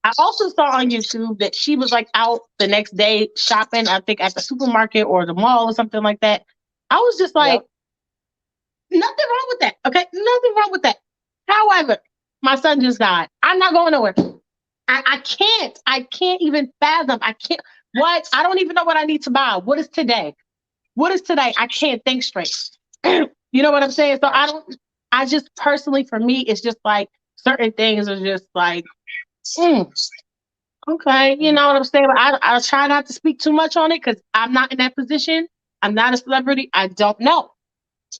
I also saw on YouTube that she was like out the next day shopping, I think at the supermarket or the mall or something like that. I was just like, Yep. nothing wrong with that. Okay. Nothing wrong with that. However, my son just died. I'm not going nowhere. I can't. I can't even fathom. I can't. What? I don't even know what I need to buy. What is today? What is today? I can't think straight. You know what I'm saying? So Right. I just personally, for me, it's just like certain things are just like, mm, okay, you know what I'm saying? But I try not to speak too much on it because I'm not in that position. I'm not a celebrity. I don't know.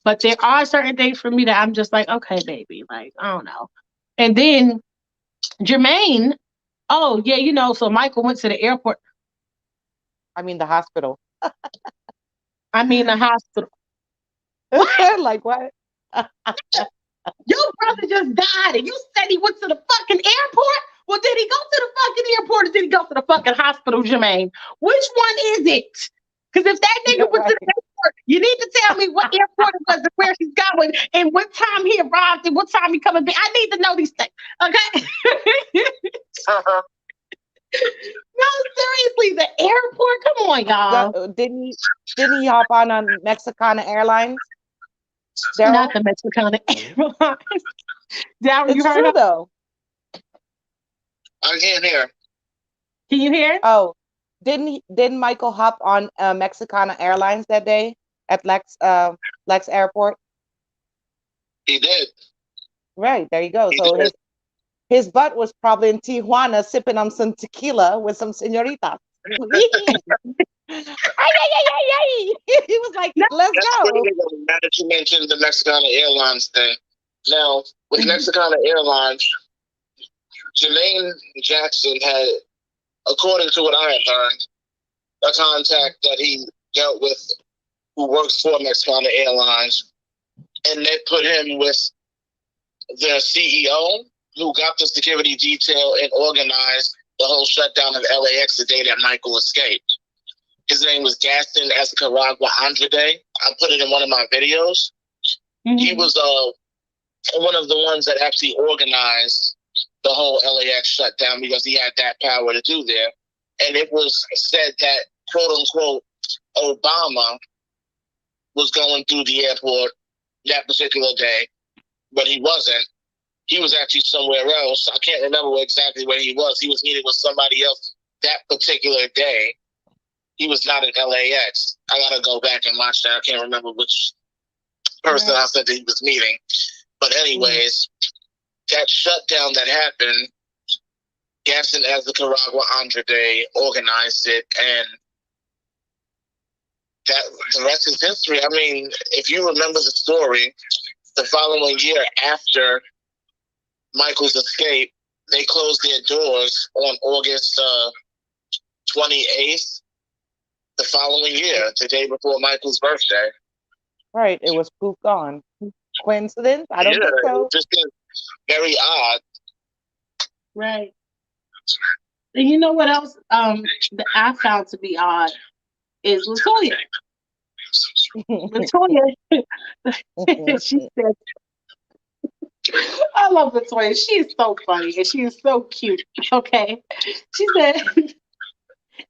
But there are certain things for me that I'm just like, okay, baby, like, I don't know. And then Jermaine, oh, yeah, so Michael went to the airport. I mean, the hospital. I mean, the hospital. What? Like what? Your brother just died and you said he went to the fucking airport? Well, did he go to the fucking airport or did he go to the fucking hospital, Jermaine? Which one is it? Because if that nigga went to Right. the airport, you need to tell me what airport it was and where he's going and what time he arrived and what time he coming back. I need to know these things. Okay? No, seriously, the airport? Come on, y'all. Didn't he hop on Mexicana Airlines? Not Daryl? the Mexican Airlines. Daryl, you It's heard true her? though. I can't hear. Can you hear? Oh, didn't Michael hop on Mexicana Airlines that day at Lex Airport? He did. Right, there you go. He So did. his butt was probably in Tijuana sipping on some tequila with some senoritas. Ay, ay, ay, ay, ay. He was like, No. let's That's go. crazy now that you mentioned the Mexicana Airlines thing. Now, with Mexicana Airlines, Jermaine Jackson had, according to what I have heard, a contact that he dealt with who works for Mexicana Airlines, and they put him with their CEO who got the security detail and organized the whole shutdown of LAX the day that Michael escaped. His name was Gaston Escaragua Andrade. I put it in one of my videos. Mm-hmm. He was one of the ones that actually organized the whole LAX shutdown because he had that power to do there. And it was said that, quote unquote, Obama was going through the airport that particular day, but he wasn't. He was actually somewhere else. I can't remember exactly where he was. He was meeting with somebody else that particular day. He was not in LAX. I gotta go back and watch that. I can't remember which person I said that he was meeting. But anyways, that shutdown that happened, Gaston Escaragua Andrade organized it, and that the the rest is history. I mean, if you remember the story, the following year after Michael's escape, they closed their doors on August 28th, the following year, the day before Michael's birthday. Right. It was poof gone. Coincidence? I don't think so. It just is very odd. Right. And you know what else that I found to be odd is Latoya. Latoya, she said, I love Latoya. She is so funny and she is so cute. Okay. She said,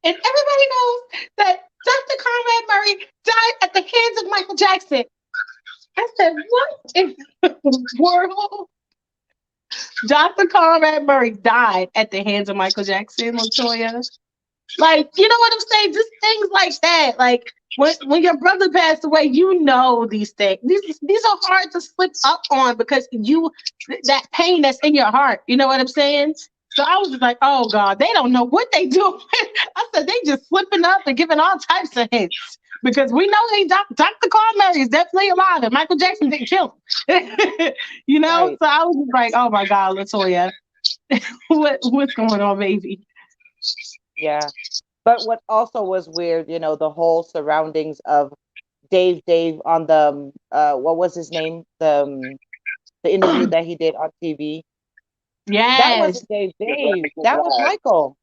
and everybody knows that Dr. Conrad Murray died at the hands of Michael Jackson. I said, what in the world? Dr. Conrad Murray died at the hands of Michael Jackson, Latoya. Like, you know what I'm saying? Just things like that. Like, when your brother passed away, you know these things. These are hard to slip up on because that pain that's in your heart. You know what I'm saying? So I was just like, oh God, they don't know what they do. I said they just slipping up and giving all types of hints because we know Dr. Carl Murray is definitely alive and Michael Jackson didn't kill him. You know? Right. So I was just like, oh my God, Latoya, what's going on, baby? Yeah. But what also was weird, the whole surroundings of Dave on the what was his name? The interview that he did on TV. Yes. That wasn't Dave. That was Michael.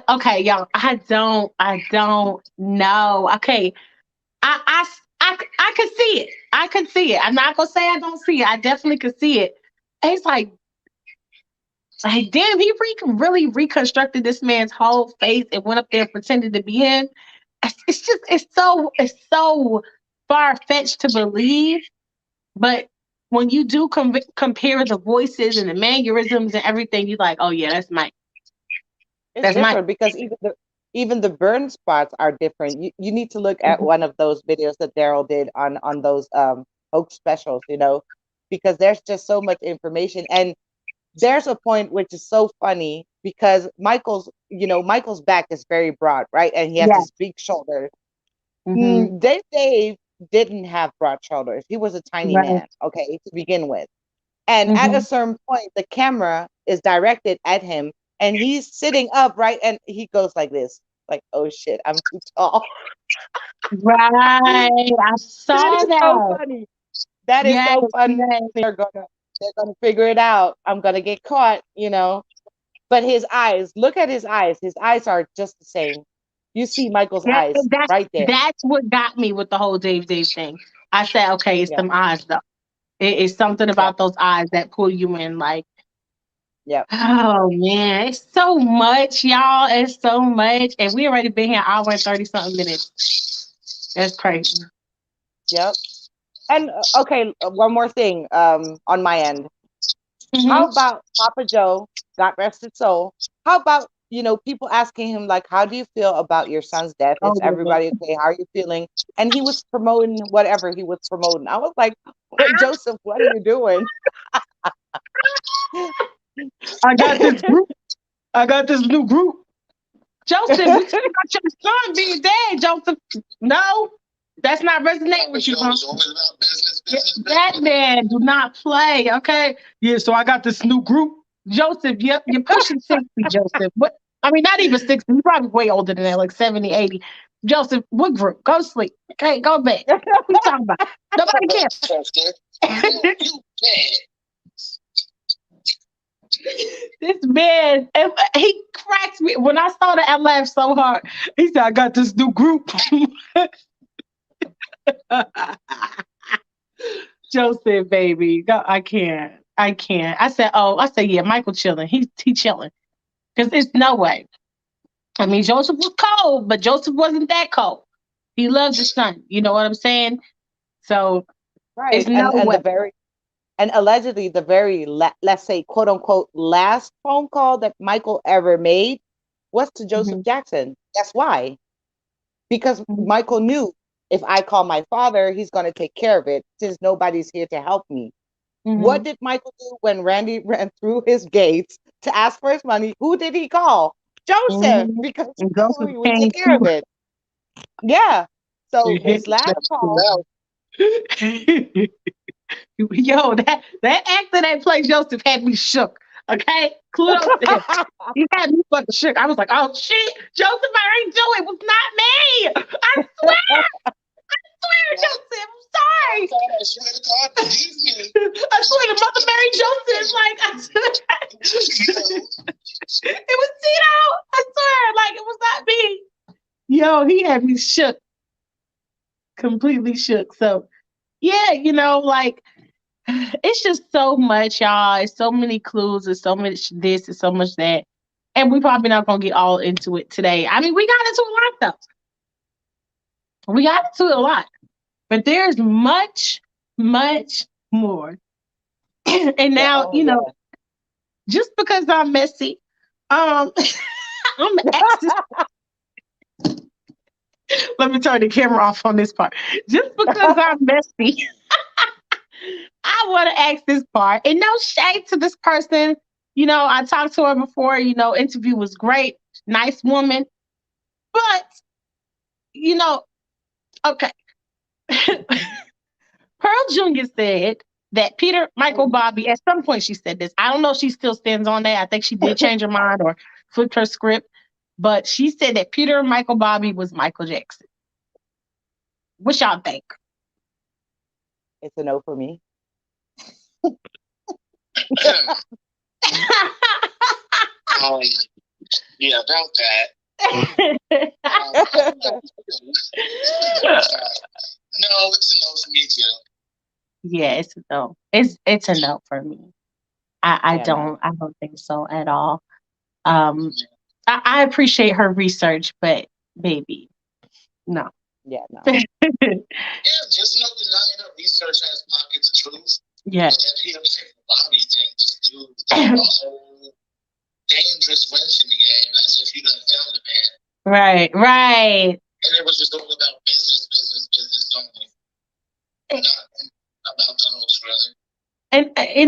Okay, y'all. I don't know. Okay. I could see it. I could see it. I'm not gonna say I don't see it. I definitely could see it. And it's like damn, he really reconstructed this man's whole face and went up there and pretended to be him. It's so far fetched to believe, but when you do compare the voices and the mannerisms and everything, you're like, oh yeah, that's Mike. It's different because even the burn spots are different. You need to look at one of those videos that Daryl did on those hoax specials, because there's just so much information. And there's a point which is so funny because Michael's back is very broad, right? And he has his big shoulders. Mm-hmm. Dave didn't have broad shoulders. He was a tiny man, okay, to begin with. And at a certain point, the camera is directed at him and he's sitting up, right? And he goes like this, like, oh shit, I'm too tall. Right. I saw that. So funny. That is so funny. Yes. They're gonna figure it out. I'm gonna get caught, But his eyes, look at his eyes. His eyes are just the same. You see Michael's eyes right there. That's what got me with the whole Dave thing. I said, okay, it's them eyes though. It's something about those eyes that pull you in, like, oh man, it's so much, y'all. It's so much. And we already been here an hour and 30-something minutes. That's crazy. Yep. And okay, one more thing on my end. How about Papa Joe, God rest his soul? How about, people asking him, like, how do you feel about your son's death? Is everybody okay? How are you feeling? And he was promoting whatever he was promoting. I was like, Joseph, what are you doing? I got this group. I got this new group. Joseph, we talking about your son being dead, Joseph. No, that's not resonating with you, huh? That man do not play, okay? Yeah, so I got this new group. Joseph, yep, you're pushing 60, Joseph. What? I mean, not even 60. You're probably way older than that, like 70, 80. Joseph, what group? Go sleep. Okay, go to bed. What are you talking about? Nobody cares. This man, he cracks me. When I saw that, I laughed so hard. He said, I got this new group. Joseph, baby. No, I can't. I said, yeah, Michael chilling. He chilling. Because it's no way. I mean, Joseph was cold, but Joseph wasn't that cold. He loved his son. You know what I'm saying? So, right. It's no way. And allegedly, the very, let's say, quote unquote, last phone call that Michael ever made was to Joseph Jackson. That's why. Because Michael knew if I call my father, he's going to take care of it since nobody's here to help me. What did Michael do when Randy ran through his gates to ask for his money? Who did he call? Joseph, Mhm. because And Joseph we would came take care of through. it. Yeah. He So hit his last call, Now, Yo, that actor that played Joseph had me shook. Okay, kudos to him. He had me fucking shook. I was like, "Oh shit, Joseph, I ain't do it. It was not me. I swear, Joseph. I'm sorry. I swear to God, believe me. I swear to Mother Mary Joseph. Like, it was Tito. I swear, like it was not me. Yo, he had me shook, completely shook. So yeah, like it's just so much, y'all. It's so many clues. It's so much this. It's so much that. And we probably not gonna get all into it today. I mean, we got into a lot though. We got into it a lot. But there's much, much more. And yeah, now, oh yeah. just because I'm messy, I'm access. Let me turn the camera off on this part. Just because I'm messy, I want to ask this part. And no shade to this person. I talked to her before, interview was great, nice woman. But, you know, okay. Pearl Jr. said that Peter, Michael, Bobby, at some point she said this. I don't know if she still stands on that. I think she did change her mind or flipped her script. But she said that Peter Michael Bobby was Michael Jackson. What y'all think? It's a no for me. um, yeah, about that. No, it's a no for me too. Yeah, it's a no. It's a no for me. I Yeah, no. don't think so at all. Um, I appreciate her research, but baby, no. Yeah, no. Yeah, just no denying her research has pockets of truth. Yeah. But that Peter Michael Bobby thing just threw a whole dangerous wrench in the game as if you done found the man. Right. And it was just all about business only. Not about the host, really.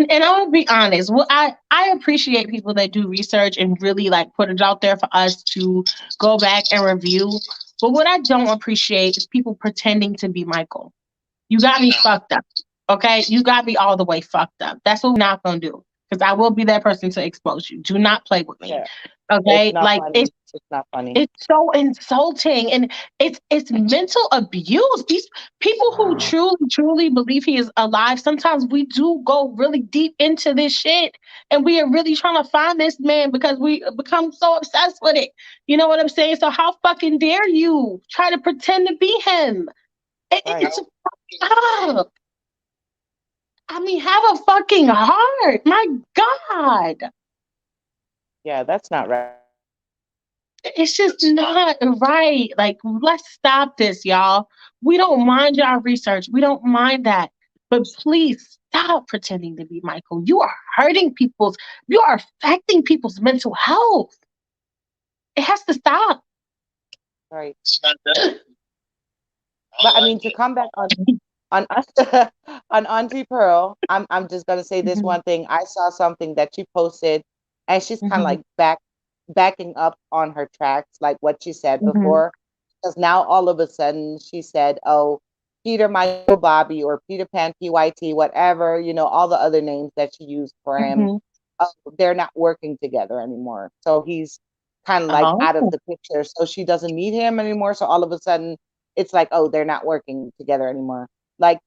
And I'll be honest. Well, I appreciate people that do research and really like put it out there for us to go back and review. But what I don't appreciate is people pretending to be Michael. You got me fucked up. Okay? You got me all the way fucked up. That's what we're not gonna do. Because I will be that person to expose you. Do not play with me. Yeah. Okay? It's not Like funny. It's not funny. it's so insulting and it's mental abuse. These people who truly believe he is alive, sometimes we do go really deep into this shit and we are really trying to find this man because we become so obsessed with it. You know what I'm saying? So how fucking dare you try to pretend to be him? Right. It's up. I mean, have a fucking heart. My God. Yeah, that's not right. It's just not right. Like, let's stop this, y'all. We don't mind y'all research. We don't mind that. But please stop pretending to be Michael. You are you are affecting people's mental health. It has to stop. Right. It's not that. But I mean, to come back on us on Auntie Pearl, I'm just gonna say this Mhm, one thing. I saw something that she posted, and she's kind of mhm, like backing up on her tracks, like what she said mhm, before, because now all of a sudden she said, "Oh, Peter Michael Bobby or Peter Pan PYT, whatever, all the other names that she used for him, mhm. oh, they're not working together anymore. So he's kind of like Oh, out of the picture. So she doesn't need him anymore. So all of a sudden, it's like, oh, they're not working together anymore. Like,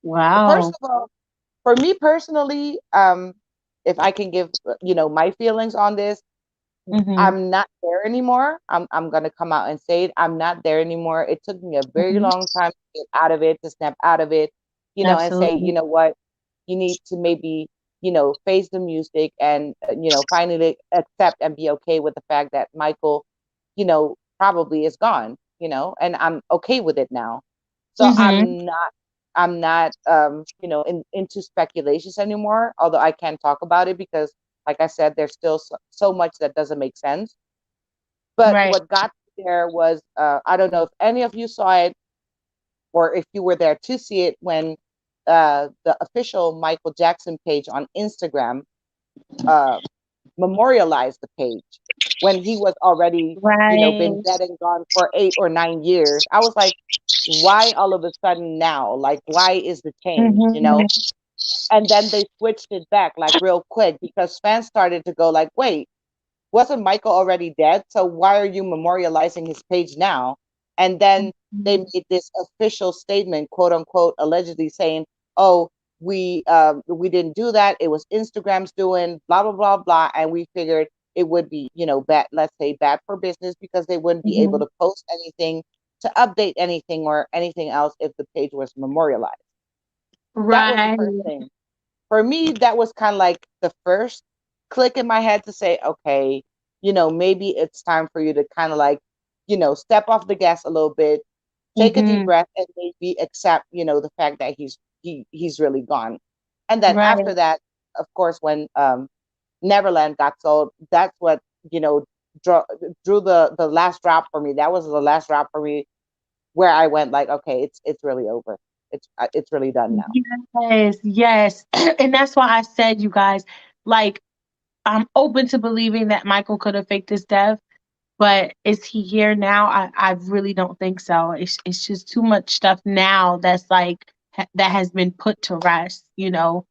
first wow. of all, for me personally, if I can give my feelings on this, Mhm, I'm not there anymore. I'm gonna come out and say it. I'm not there anymore. It took me a very mhm. long time to get out of it, to snap out of it, and say, Absolutely. you know what, you need to maybe, face the music and finally accept and be okay with the fact that Michael, probably is gone, and I'm okay with it now. So Mhm. I'm not into speculations anymore, although I can talk about it because like I said, there's still so much that doesn't make sense. But Right. what got me there was I don't know if any of you saw it or if you were there to see it when the official Michael Jackson page on Instagram uh, memorialized the page. when he was already, been Right. dead and gone for 8 or 9 years. I was like, why all of a sudden now? Like, why is the change? Mm-hmm. And then they switched it back like real quick because fans started to go like, wait, wasn't Michael already dead? So why are you memorializing his page now? And then they made this official statement, quote unquote, allegedly saying, "Oh, we didn't do that. It was Instagram's doing, blah blah blah blah." And we figured it would be, bad. Let's say bad for business because they wouldn't be able Mm-hmm. to post anything, to update anything or anything else if the page was memorialized. That was the Right. first thing for me. That was kind of like the first click in my head to say, okay, maybe it's time for you to kind of like, step off the gas a little bit, take a deep Mm-hmm. breath, and maybe accept, the fact that he's really gone. And then Right. after that, of course, when Neverland got sold, that's what, you know, drew, drew the last drop for me. That was the last drop for me where I went like, okay, it's really over. It's really done now. Yes, yes. And that's why I said, you guys, like, I'm open to believing that Michael could have faked his death, but is he here now? I really don't think so. It's just too much stuff now that's like that has been put to rest. And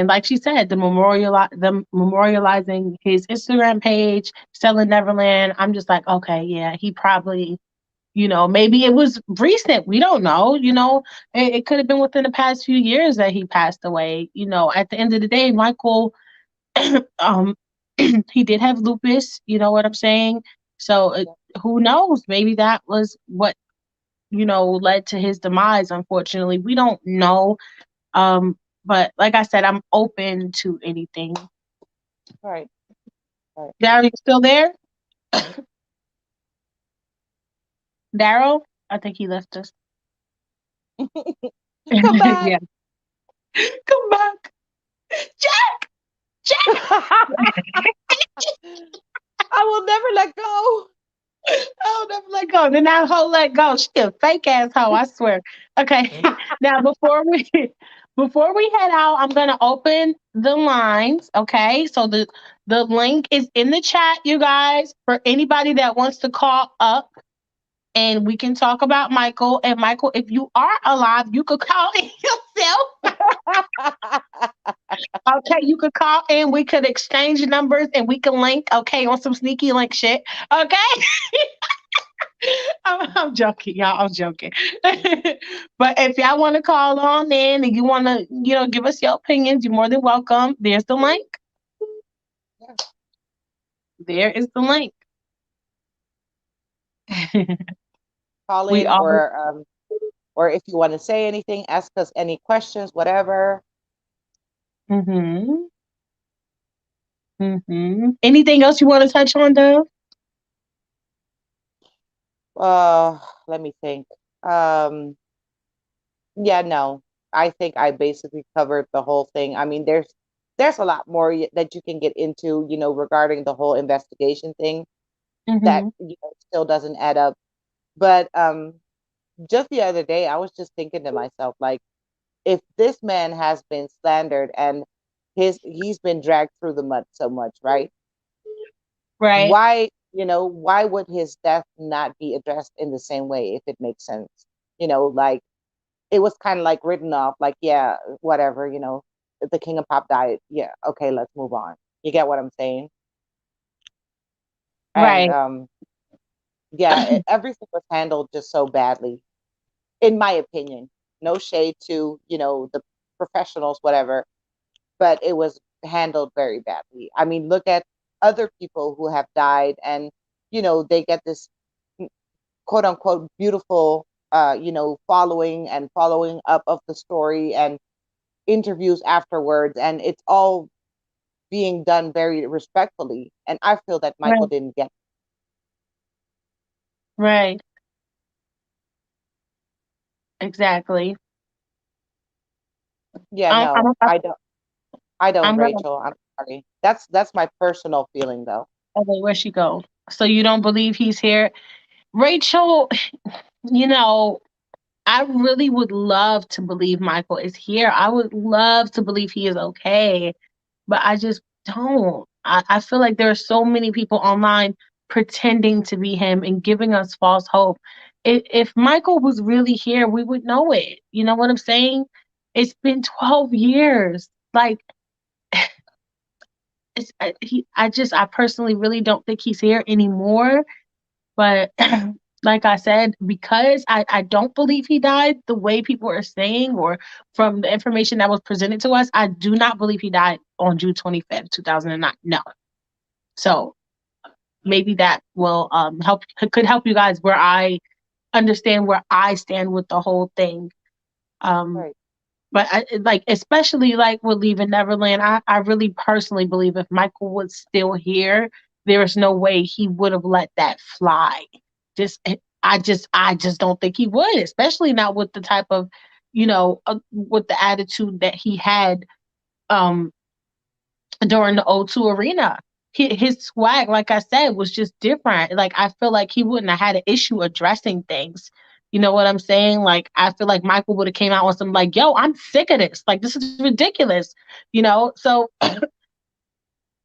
like she said, the memorializing his Instagram page, selling Neverland. I'm just like, okay, yeah, he probably, maybe it was recent. We don't know. It could have been within the past few years that he passed away. At the end of the day, Michael, um, he did have lupus. You know what I'm saying? So who knows? Maybe that was what led to his demise. Unfortunately, we don't know. Um, but like I said, I'm open to anything. Right, right. Daryl, you still there? Daryl? I think he left us. Come back. Yeah. Come back. Jack! Jack! I will never let go. Oh, never let go. Then that whole let go. She a fake ass hoe, I swear. Okay. Now before we head out, I'm gonna open the lines. Okay. So the link is in the chat, you guys, for anybody that wants to call up and we can talk about Michael. And Michael, if you are alive, you could call in yourself. Okay, you could call in. We could exchange numbers and we can link. Okay, on some sneaky link shit. Okay. I'm joking, y'all. I'm joking. But if y'all want to call on in and you want to, give us your opinions, you're more than welcome. There's the link. There is the link. Call We in, all. or if you want to say anything, ask us any questions, whatever. Mm-hmm. Mm-hmm. Anything else you want to touch on, Dove? Let me think. Um, yeah, no, I think I basically covered the whole thing. I mean, there's a lot more that you can get into, regarding the whole investigation thing that Mm-hmm. still doesn't add up. But just the other day, I was just thinking to myself, like, if this man has been slandered and he's been dragged through the mud so much, right? Right. Why would his death not be addressed in the same way if it makes sense? Like it was kind of like written off, like, yeah, whatever, the king of pop died. Yeah, okay, let's move on. You get what I'm saying? And Right. yeah, everything was handled just so badly, in my opinion. No shade to, the professionals, whatever, but it was handled very badly. I mean, look at other people who have died and, they get this quote unquote beautiful, following and following up of the story and interviews afterwards. And it's all being done very respectfully. And I feel that Michael Right. didn't get. Right. Exactly. Yeah, I'm. no, I'm. I don't, I'm gonna. Rachel. I'm sorry. That's my personal feeling though. Okay, where she go? So you don't believe he's here, Rachel? You know, I really would love to believe Michael is here. I would love to believe he is okay, but I just don't. I feel like there are so many people online pretending to be him and giving us false hope. If Michael was really here, we would know it. You know what I'm saying? It's been 12 years. Like, I personally really don't think he's here anymore. But like I said, because I don't believe he died the way people are saying, or from the information that was presented to us, I do not believe he died on June 25th, 2009. No. So maybe that will could help you guys where I understand where I stand with the whole thing. Right. But like, especially like with Leaving Neverland, I really personally believe if Michael was still here, there is no way he would have let that fly. I just don't think he would, especially not with the type of, with the attitude that he had um during the O2 Arena. His swag, like I said, was just different. Like, I feel like he wouldn't have had an issue addressing things. You know what I'm saying? Like, I feel like Michael would have came out with some like, "Yo, I'm sick of this. Like, this is ridiculous." So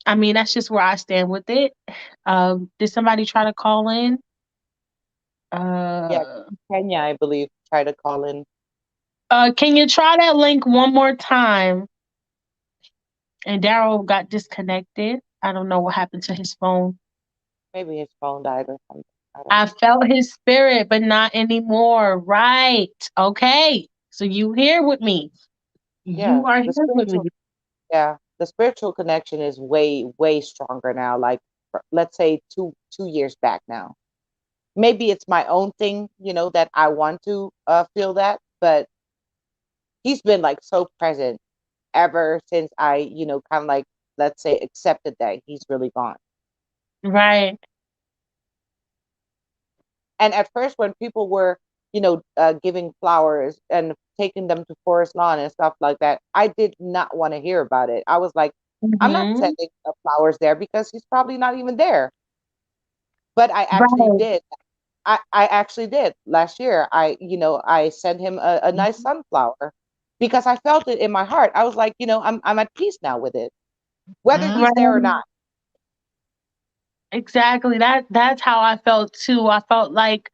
I mean, that's just where I stand with it. Did somebody try to call in? Yeah, Uh, Kenya, I believe, tried to call in. can you try that link one more time? And Daryl got disconnected. I don't know what happened to his phone. Maybe his phone died or something. I don't I know. felt his spirit, but not anymore. Right. Okay. So you here with me. Yeah, You are the here with me. spiritual, yeah, the spiritual connection is way, way stronger now. Like, let's say two years back now. Maybe it's my own thing, that I want to feel that, but he's been like so present ever since I, kind of like, let's say, accepted that he's really gone. Right. And at first, when people were, giving flowers and taking them to Forest Lawn and stuff like that, I did not want to hear about it. I was like, I'm not Mm-hmm. sending the flowers there because he's probably not even there. But I actually Right. did. I actually did last year. I sent him a nice sunflower because I felt it in my heart. I was like, I'm at peace now with it, whether he's there or Right. not. Exactly. That's how I felt too. I felt like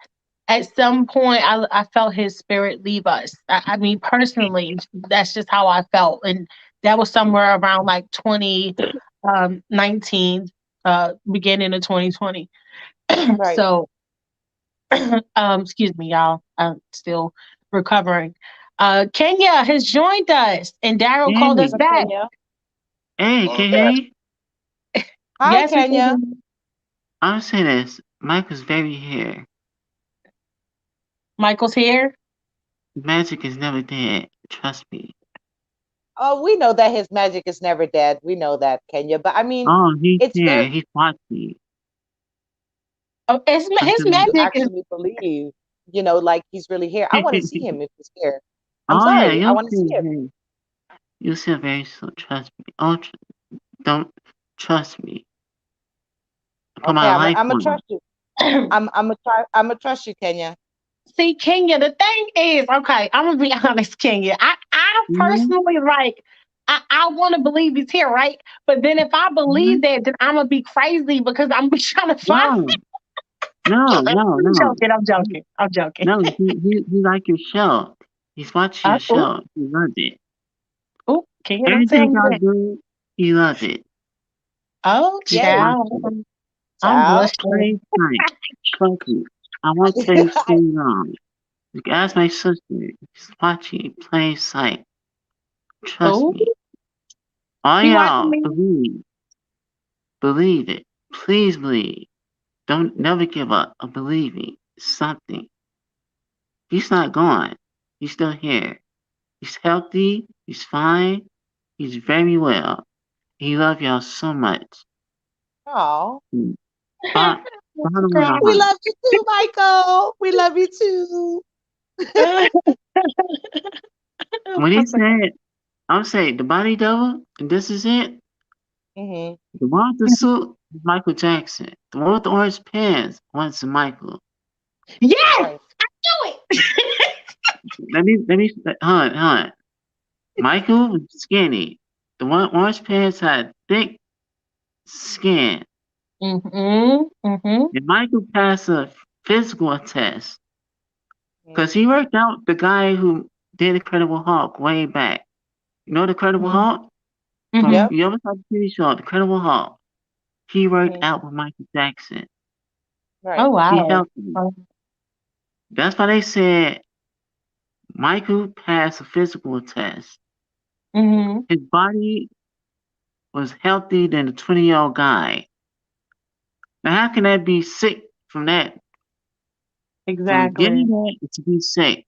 at some point I felt his spirit leave us. I mean, personally, that's just how I felt. And that was somewhere around like 2019, beginning of 2020. Right. So excuse me, y'all. I'm still recovering. Kenya has joined us and Daryl called us Hey, So back. Kenya. hey, can you hear me? Hi, Yes, we Kenya. can. I'm saying this. Michael's very here. Michael's here. Magic is never dead. Trust me. Oh, we know that his magic is never dead. We know that, Kenya. But I mean, Oh, he's it's here. very He's watching. Oh, I'm his telling to magic is. actually believe, like he's really here. I want to see you. him if he's here. I'm Oh, yeah, sorry. I you'll want to see see him. him. You'll see him very soon. Trust me. Oh, don't trust me. I put Okay, my I'm life gonna on it. trust you. I'm gonna trust you, Kenya. See, Kenya, the thing is, okay, I'm gonna be honest, Kenya. I Mm-hmm. personally like I want to believe he's here, right? But then if I Mm-hmm. believe that, then I'm gonna be crazy because I'm be trying to find. No, no, no, I'm no. joking. I'm joking. I'm joking. No, he like your show. He's watching your Oh, show. He loves it. Kenya, don't tell Everything me y'all that. do, he loves it. Oh, He just Yay, child, watching. I'm child. blushing. Play tight. Trust me. I won't tell you stay wrong. You can ask my sister. She's watching. Play sight. Trust Oh, me. All he watching y'all me. believe. Believe it. Please believe. Don't never give up on believing something. He's not gone. He's still here. He's healthy. He's fine. He's very well. He loves y'all so much. Oh, Mm. Bottom I'm of my we heart. love you too, Michael. We love you too. crying. When he said, I'm saying the body double, and this is it. Hmm. The one with the suit is Michael Jackson. The one with the orange pants was Michael. Yes, Right. do it. Let me, hold on. Michael was skinny. The one orange pants had thick skin. Mm-hmm. And Michael passed a physical test because Mm-hmm. he worked out the guy who did Incredible Hulk way back. You know the Incredible Hulk? From Mm-hmm. Yep. you ever saw the TV show, The Incredible Hulk? He worked Mm-hmm. out with Michael Jackson. Oh Right. He wow. helped him. That's why they said Michael passed a physical test. Mm-hmm. His body was healthier than a 20-year-old guy. Now, how can that be sick from that? From Exactly. getting that to be sick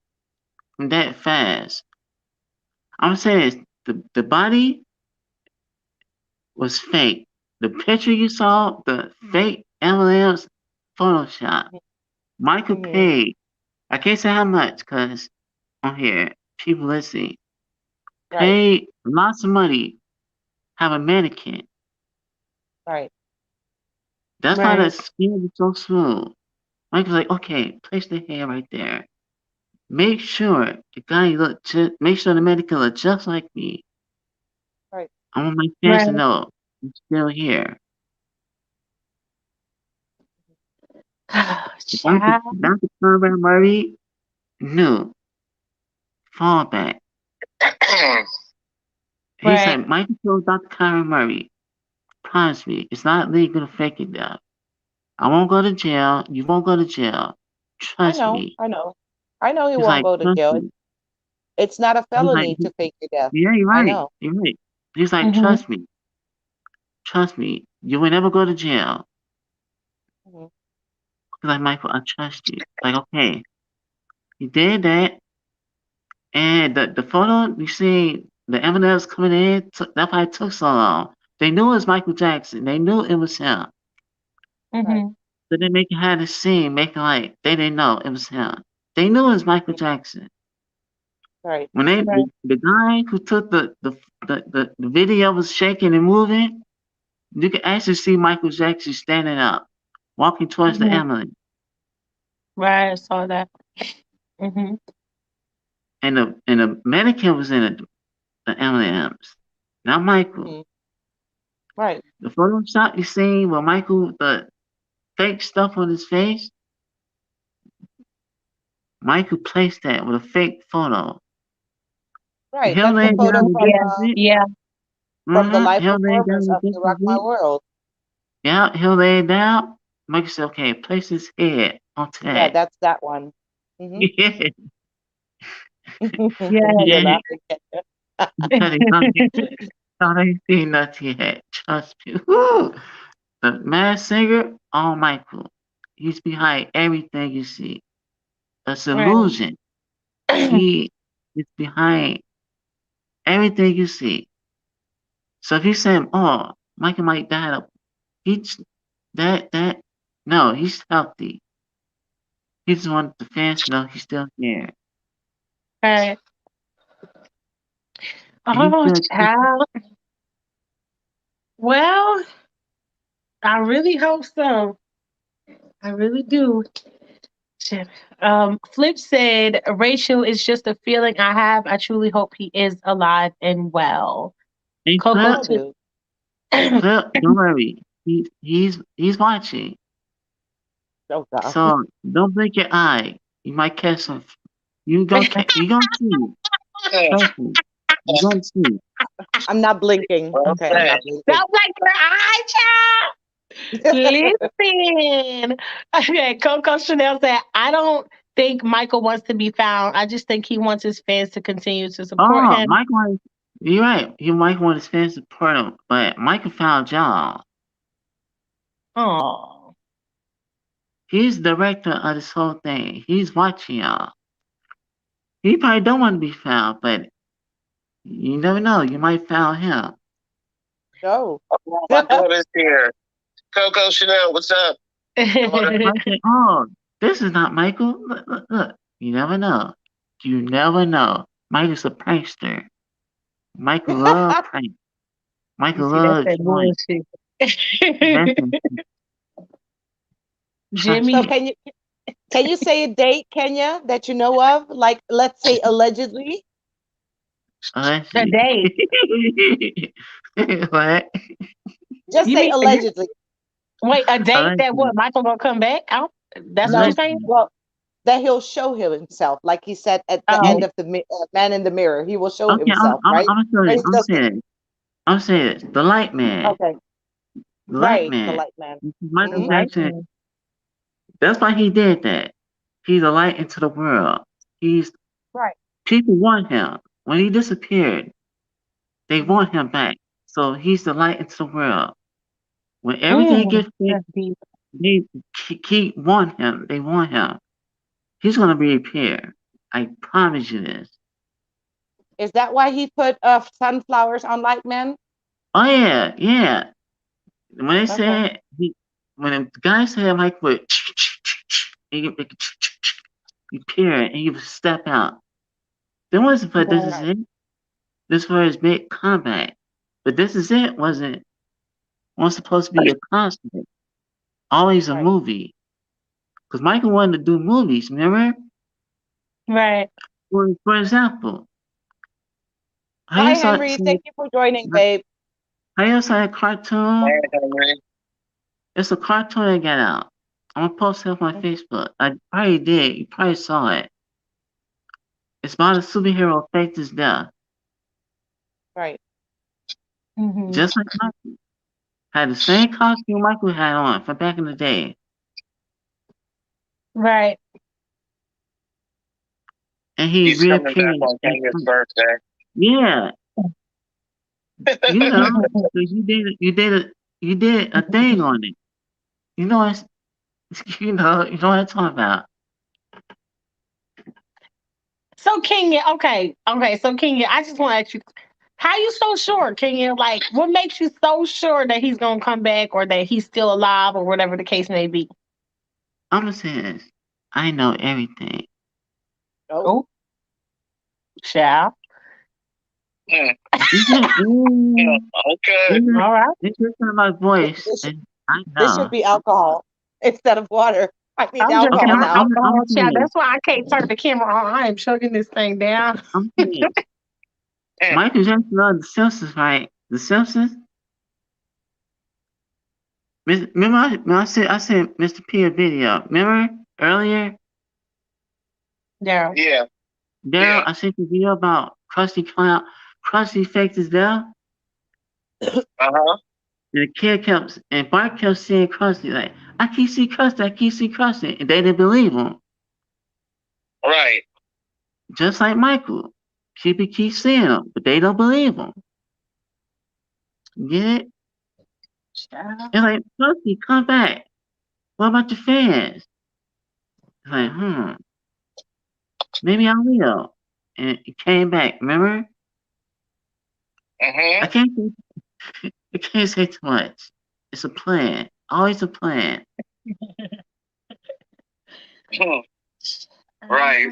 from that fast? I'm saying this, the body was fake. The picture you saw, the fake MLM's Photoshop. Michael Mm-hmm. paid. I can't say how much because on here, people listening, Right. paid lots of money, have a mannequin. Right. That's why the Right. skin is so smooth. Michael's like, okay, place the hair right there. Make sure the guy make sure the mannequin look just like me. Right. I want my fans to Right. know I'm still here. Child. Dr. Conrad Murray knew. Fall back. He's Right. like, Michael told Dr. Conrad Murray, promise me, it's not legal to fake it though. I won't go to jail. You won't go to jail. I Trust know. me. I know. I know he He's won't like, go to trust jail. me. It's not a He's like, felony to fake your death. yeah, you're I right. know. You're right. He's like, Mm-hmm. trust me. Trust me. You will never go to jail. Mm-hmm. He's like, Michael, I trust you. Like, okay. He did that. And the photo, you see the evidence coming in, that's why it took so long. They knew it was Michael Jackson. They knew it was him. Right. Mm-hmm. So they make it had a scene, making like they didn't know it was him. They knew it was Michael Mm-hmm. Jackson. Right. When they Right. the guy who took the video was shaking and moving, you can actually see Michael Jackson standing up, walking towards the Mm-hmm. Emily. Right. I saw that. Mm-hmm. And the mannequin was in the M&Ms, not Michael. Mm-hmm. Right. The Photoshop you seen with Michael, the fake stuff on his face, Michael placed that with a fake photo. Right. He'll That's the lay photo down and Yeah. this is it. Yeah. from the live He'll lay performance down and of this the is Rock My it. World. Yeah, he'll lay down. Michael said, okay, place his head onto Yeah, that. that's that one. Mm-hmm. Yeah, Yeah. You're yeah. laughing. Because he thought ain't seen nothing yet. Trust me. Woo! The Mad Singer, oh Michael. He's behind everything you see. That's Right. illusion. He is behind everything you see. So if you say, oh, Michael might die, he's that no, he's healthy. He just wants the fans to know he's still here. Right. And he's Oh, still child. Well, I really hope so. I really do. Shit. Flip said, Rachel is just a feeling I have. I truly hope he is alive and well. Hey We Coco all Flip, said, do. Flip, don't worry. He's watching. Oh God. So don't blink your eye. You might catch some. You gonna see. Trust me. You gonna see. I'm not blinking. Okay, I'm not blinking. don't like your eye, child. Listen. Okay, Coco Chanel said, I don't think Michael wants to be found. I just think he wants his fans to continue to support Oh, him. Mike wants. You're right. You might want his fans to support him, but Michael found y'all. Oh. He's the director of this whole thing. He's watching y'all. He probably don't want to be found, but you never know. You might found him. No. My daughter's here. Coco Chanel, what's up? Might say, oh, this is not Michael. Look. You never know. You never know. Michael's a prankster. Michael love prank. You Michael see, that's love that joint. bullshit. Trust So Jimmy, me. can you say a date, Kenya, that you know of? Like, let's say allegedly. Let's the see. day. What? Just You say mean allegedly. wait, a date that Allegedly. what Michael gonna come back? That's what you're No, saying? Allegedly. well, that he'll show himself, like he said at the Oh, end of the Man in the Mirror. He will show Okay, himself, right? I'm gonna tell But you. he doesn't. I'm saying it. The light man. Okay, The light right, the man. light man. Michael Hmm. right. Jackson. That's why he did that. He's a light into the world. He's Right. People want him. When he disappeared, they Mhm. want him back. So he's the light into the world. When everything Mm, gets fixed, that's deep. they keep want him. They want him. He's gonna reappear. I promise you this. Is that why he put sunflowers on light man? Oh yeah, yeah. When they Okay. said when the guy said like would you appear and you would step out. There wasn't but this is Right. it. This was his big comeback. But this is it wasn't supposed to be a concert. Always a Right. movie. Because Michael wanted to do movies, remember? Right. For example, how Hi, you saw Henry. Thank you for joining, babe. a cartoon? It's a cartoon that got out. I'm gonna post it on my Facebook. I probably did. You probably saw it. It's about a superhero faked his death. Right. Hmm. Just like Michael. Had the same costume Michael had on from back in the day. Right. And he He's coming back reappeared. on Kenya's birthday. Yeah, you know, so you did a thing on it. You know what you know what I'm talking about. So Kenya, okay. So Kenya, I just want to ask you, how you so sure, Kenya? Like, what makes you so sure that he's gonna come back or that he's still alive or whatever the case may be? I'm gonna say this. I know everything. Oh, Oh, child. Hmm. Okay. All right. It's just in my voice, this, and I this should know. be alcohol instead of water. I need I'm drinking Okay, alcohol my now. alcohol, child. saying, That's why I can't turn the camera on. I am chugging this thing down. I'm saying, Michael Jackson loved The Simpsons, right? The Simpsons. Remember, I sent Mr. P a video. Remember earlier, Daryl. Yeah. Daryl, Yeah. I sent the video about Krusty Clown. Krusty faked his death, Uh-huh. and the kid kept and Bart kept saying Krusty like, I can't see Krusty, I can't see Krusty, and they didn't believe him. Right. Just like Michael, people keep seeing him, but they don't believe him. Get it? Child. It's like Krusty, come back. What about your fans? It's like, maybe I will. And it came back. Remember? Mm-hmm. I can't say too much. It's a plan. Always a plan. Right.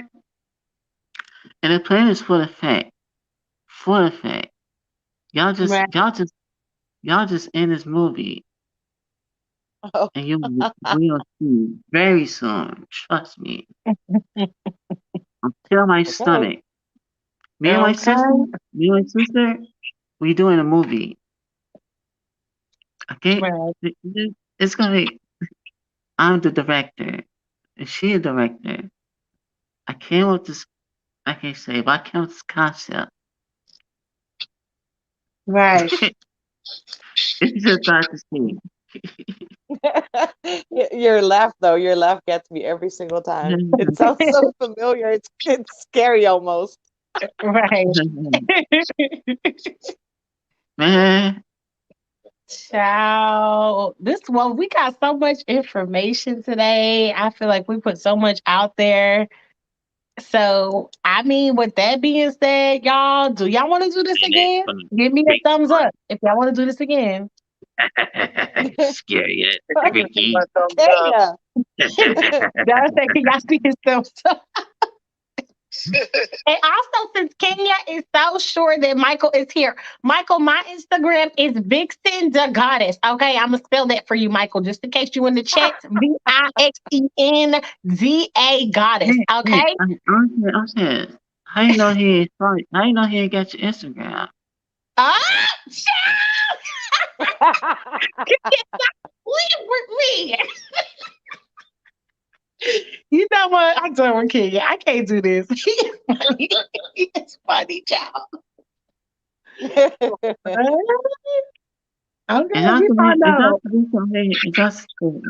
And the plan is for the fact. For the fact. Y'all just in this movie. Oh. And you will see very soon. Trust me. I'm killing my stomach. Me and my sister, we doing a movie. Okay? Right. It's gonna be I'm the director. And she a director. I came up with this I can't say, but I came up with this concept. Right. It's just not the same. Your laugh, though, your laugh gets me every single time. It sounds so familiar. It's scary almost. Right. Man, Child, we got so much information today. I feel like we put so much out there. So, I mean, with that being said, y'all, do y'all want to do this again? Give me a thumbs up if y'all want to do this again. scary yet. Kenya. Y'all say, can y'all see his thumbs up? And also, since Kenya is so sure that Michael is here, Michael, my Instagram is Vixendagoddess. Okay, I'm gonna spell that for you, Michael, just in case you in the chat. Vixenda goddess. Okay. I'm saying, how you know he ain't sorry? How you know he ain't got your Instagram? Ah, child! Leave with me. You know what? I'm done with Kenya. I can't do this. It's funny, child. Okay, we find out. It's just, you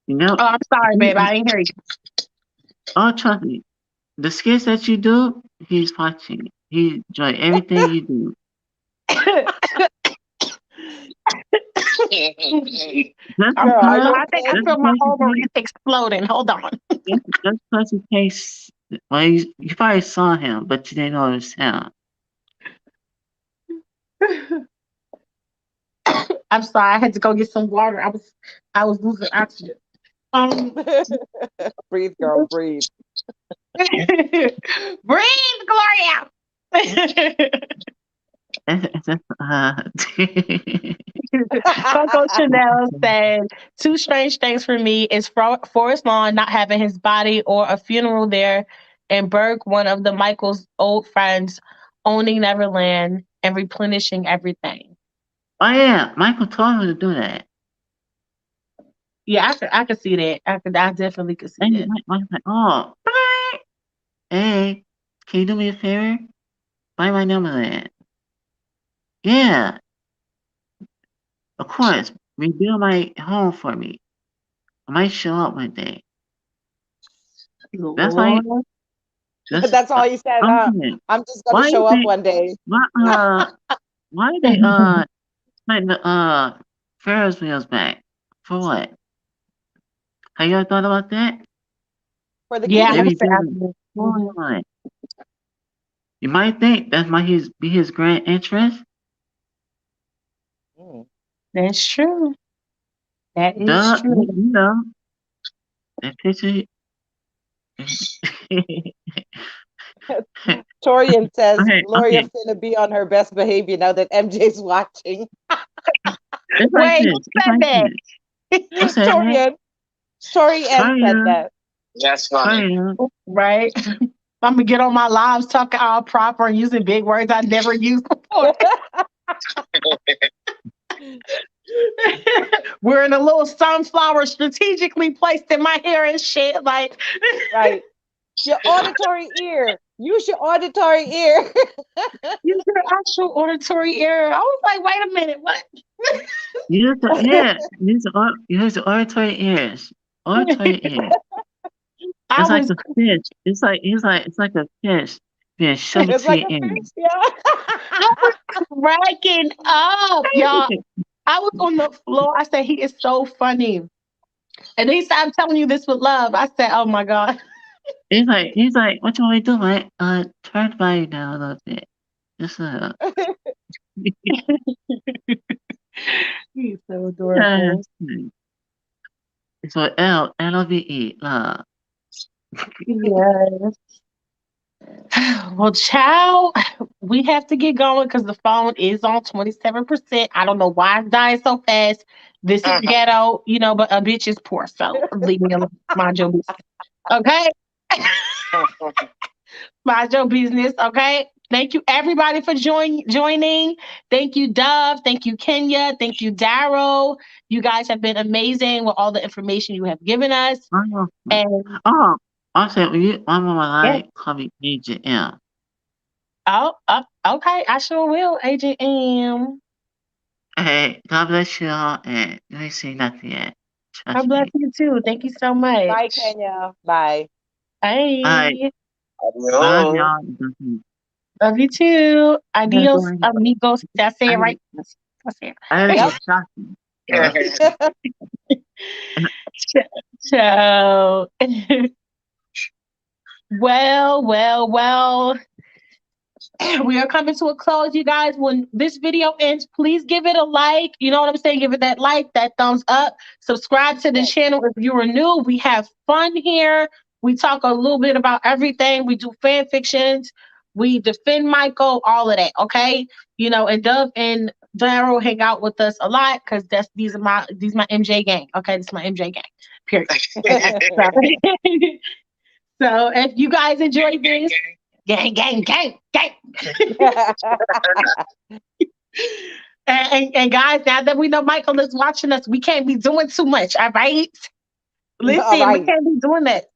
know. Oh, I'm sorry, babe. I didn't hear you. Oh, trust me. The skits that you do, he's watching. He enjoy everything you do. I think I feel my ovaries exploding. Hold on. Just because he takes, well, you probably saw him, but you didn't know it was him. I'm sorry. I had to go get some water. I was losing oxygen. Breathe, girl, breathe. Breathe, Gloria. Coco Chanel said, two strange things for me is Forest Lawn not having his body or a funeral there, and Burke, one of the Michael's old friends, owning Neverland and replenishing everything. Oh yeah, Michael told him to do that. Yeah, I could see that. I definitely could see that. Michael's like, oh, hey, can you do me a favor? Buy my Neverland. Yeah. Of course, rebuild my home for me. I might show up one day. That's why. That's all he said. I'm just gonna show up one day. Why they putting the Ferris wheels back? For what? Have you ever thought about that? For the You might think that might be his grand entrance. That's true. That is true. You know, that picture. Torian says Gloria finna be on her best behavior now that MJ's watching. Wait, who said that? Torian said that. That's funny. Right? I'm gonna get on my lives talking all proper and using big words I never used before. Wearing a little sunflower strategically placed in my hair and shit. Like, right. Your auditory ear. Use your auditory ear. Use your actual auditory ear. I was like, wait a minute, what? Use the auditory ears. Auditory ears. It's like a fish. It's like a fish being shoved into your ears. Yeah. I was cracking up, y'all. I was on the floor. I said, he is so funny. And he said, I'm telling you this with love. I said, oh my God. He's like, what you want me to do, right? Turn the volume down a little bit. Just He's so adorable. So L-O-V-E, love. Yes. Well, child, we have to get going because the phone is on 27%. I don't know why it's dying so fast. This is ghetto, but a bitch is poor. So leave me alone. Mind your business. Okay? Mind your business. Okay? Thank you, everybody, for joining. Thank you, Dove. Thank you, Kenya. Thank you, Daryl. You guys have been amazing with all the information you have given us. Also, I'm on my line. Call me Agent M. Oh, okay. I sure will, Agent M. Hey, God bless you all, and you ain't seen nothing yet. God bless you too. Thank you so much. Bye, Kenya. Bye. Bye. Bye. Love y'all. Love you too. Adios, amigos. Did I say it right? So, well. We are coming to a close, you guys. When this video ends, please give it a like. You know what I'm saying? Give it that like, that thumbs up. Subscribe to the channel if you are new. We have fun here. We talk a little bit about everything. We do fan fictions. We defend Michael, all of that, okay? And Dove and Daryl hang out with us a lot because these my MJ gang. Okay, this is my MJ gang. Period. So if you guys enjoy this, gang. And guys, now that we know Michael is watching us, we can't be doing too much. All right. All Listen, we right. can't be doing that.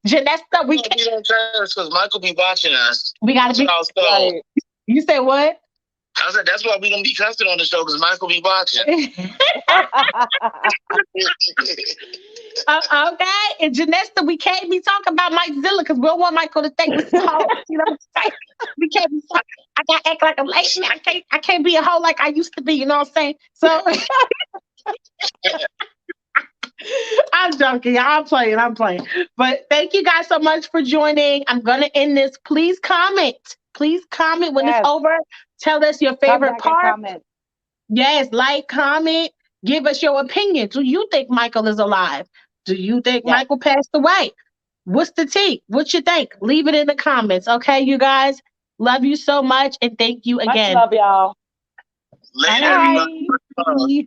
Janessa, we can't. Because Michael be watching us. We gotta be. Right. You said what? I said that's why we don't be cussing on the show because Michael be watching. Okay, and Janessa, we can't be talking about Mike Zilla because we don't want Michael to think we're small. You know what I'm saying? We can't be. I gotta act like a lady. I can't be a hoe like I used to be. You know what I'm saying? So. I'm joking. I'm playing. But thank you guys so much for joining. I'm going to end this. Please comment. When it's over. Tell us your favorite part. Comment. Yes, like, comment. Give us your opinion. Do you think Michael is alive? Do you think Michael passed away? What's the tea? What you think? Leave it in the comments. Okay, you guys? Love you so much. And thank you again. Much love, y'all. Later. Bye.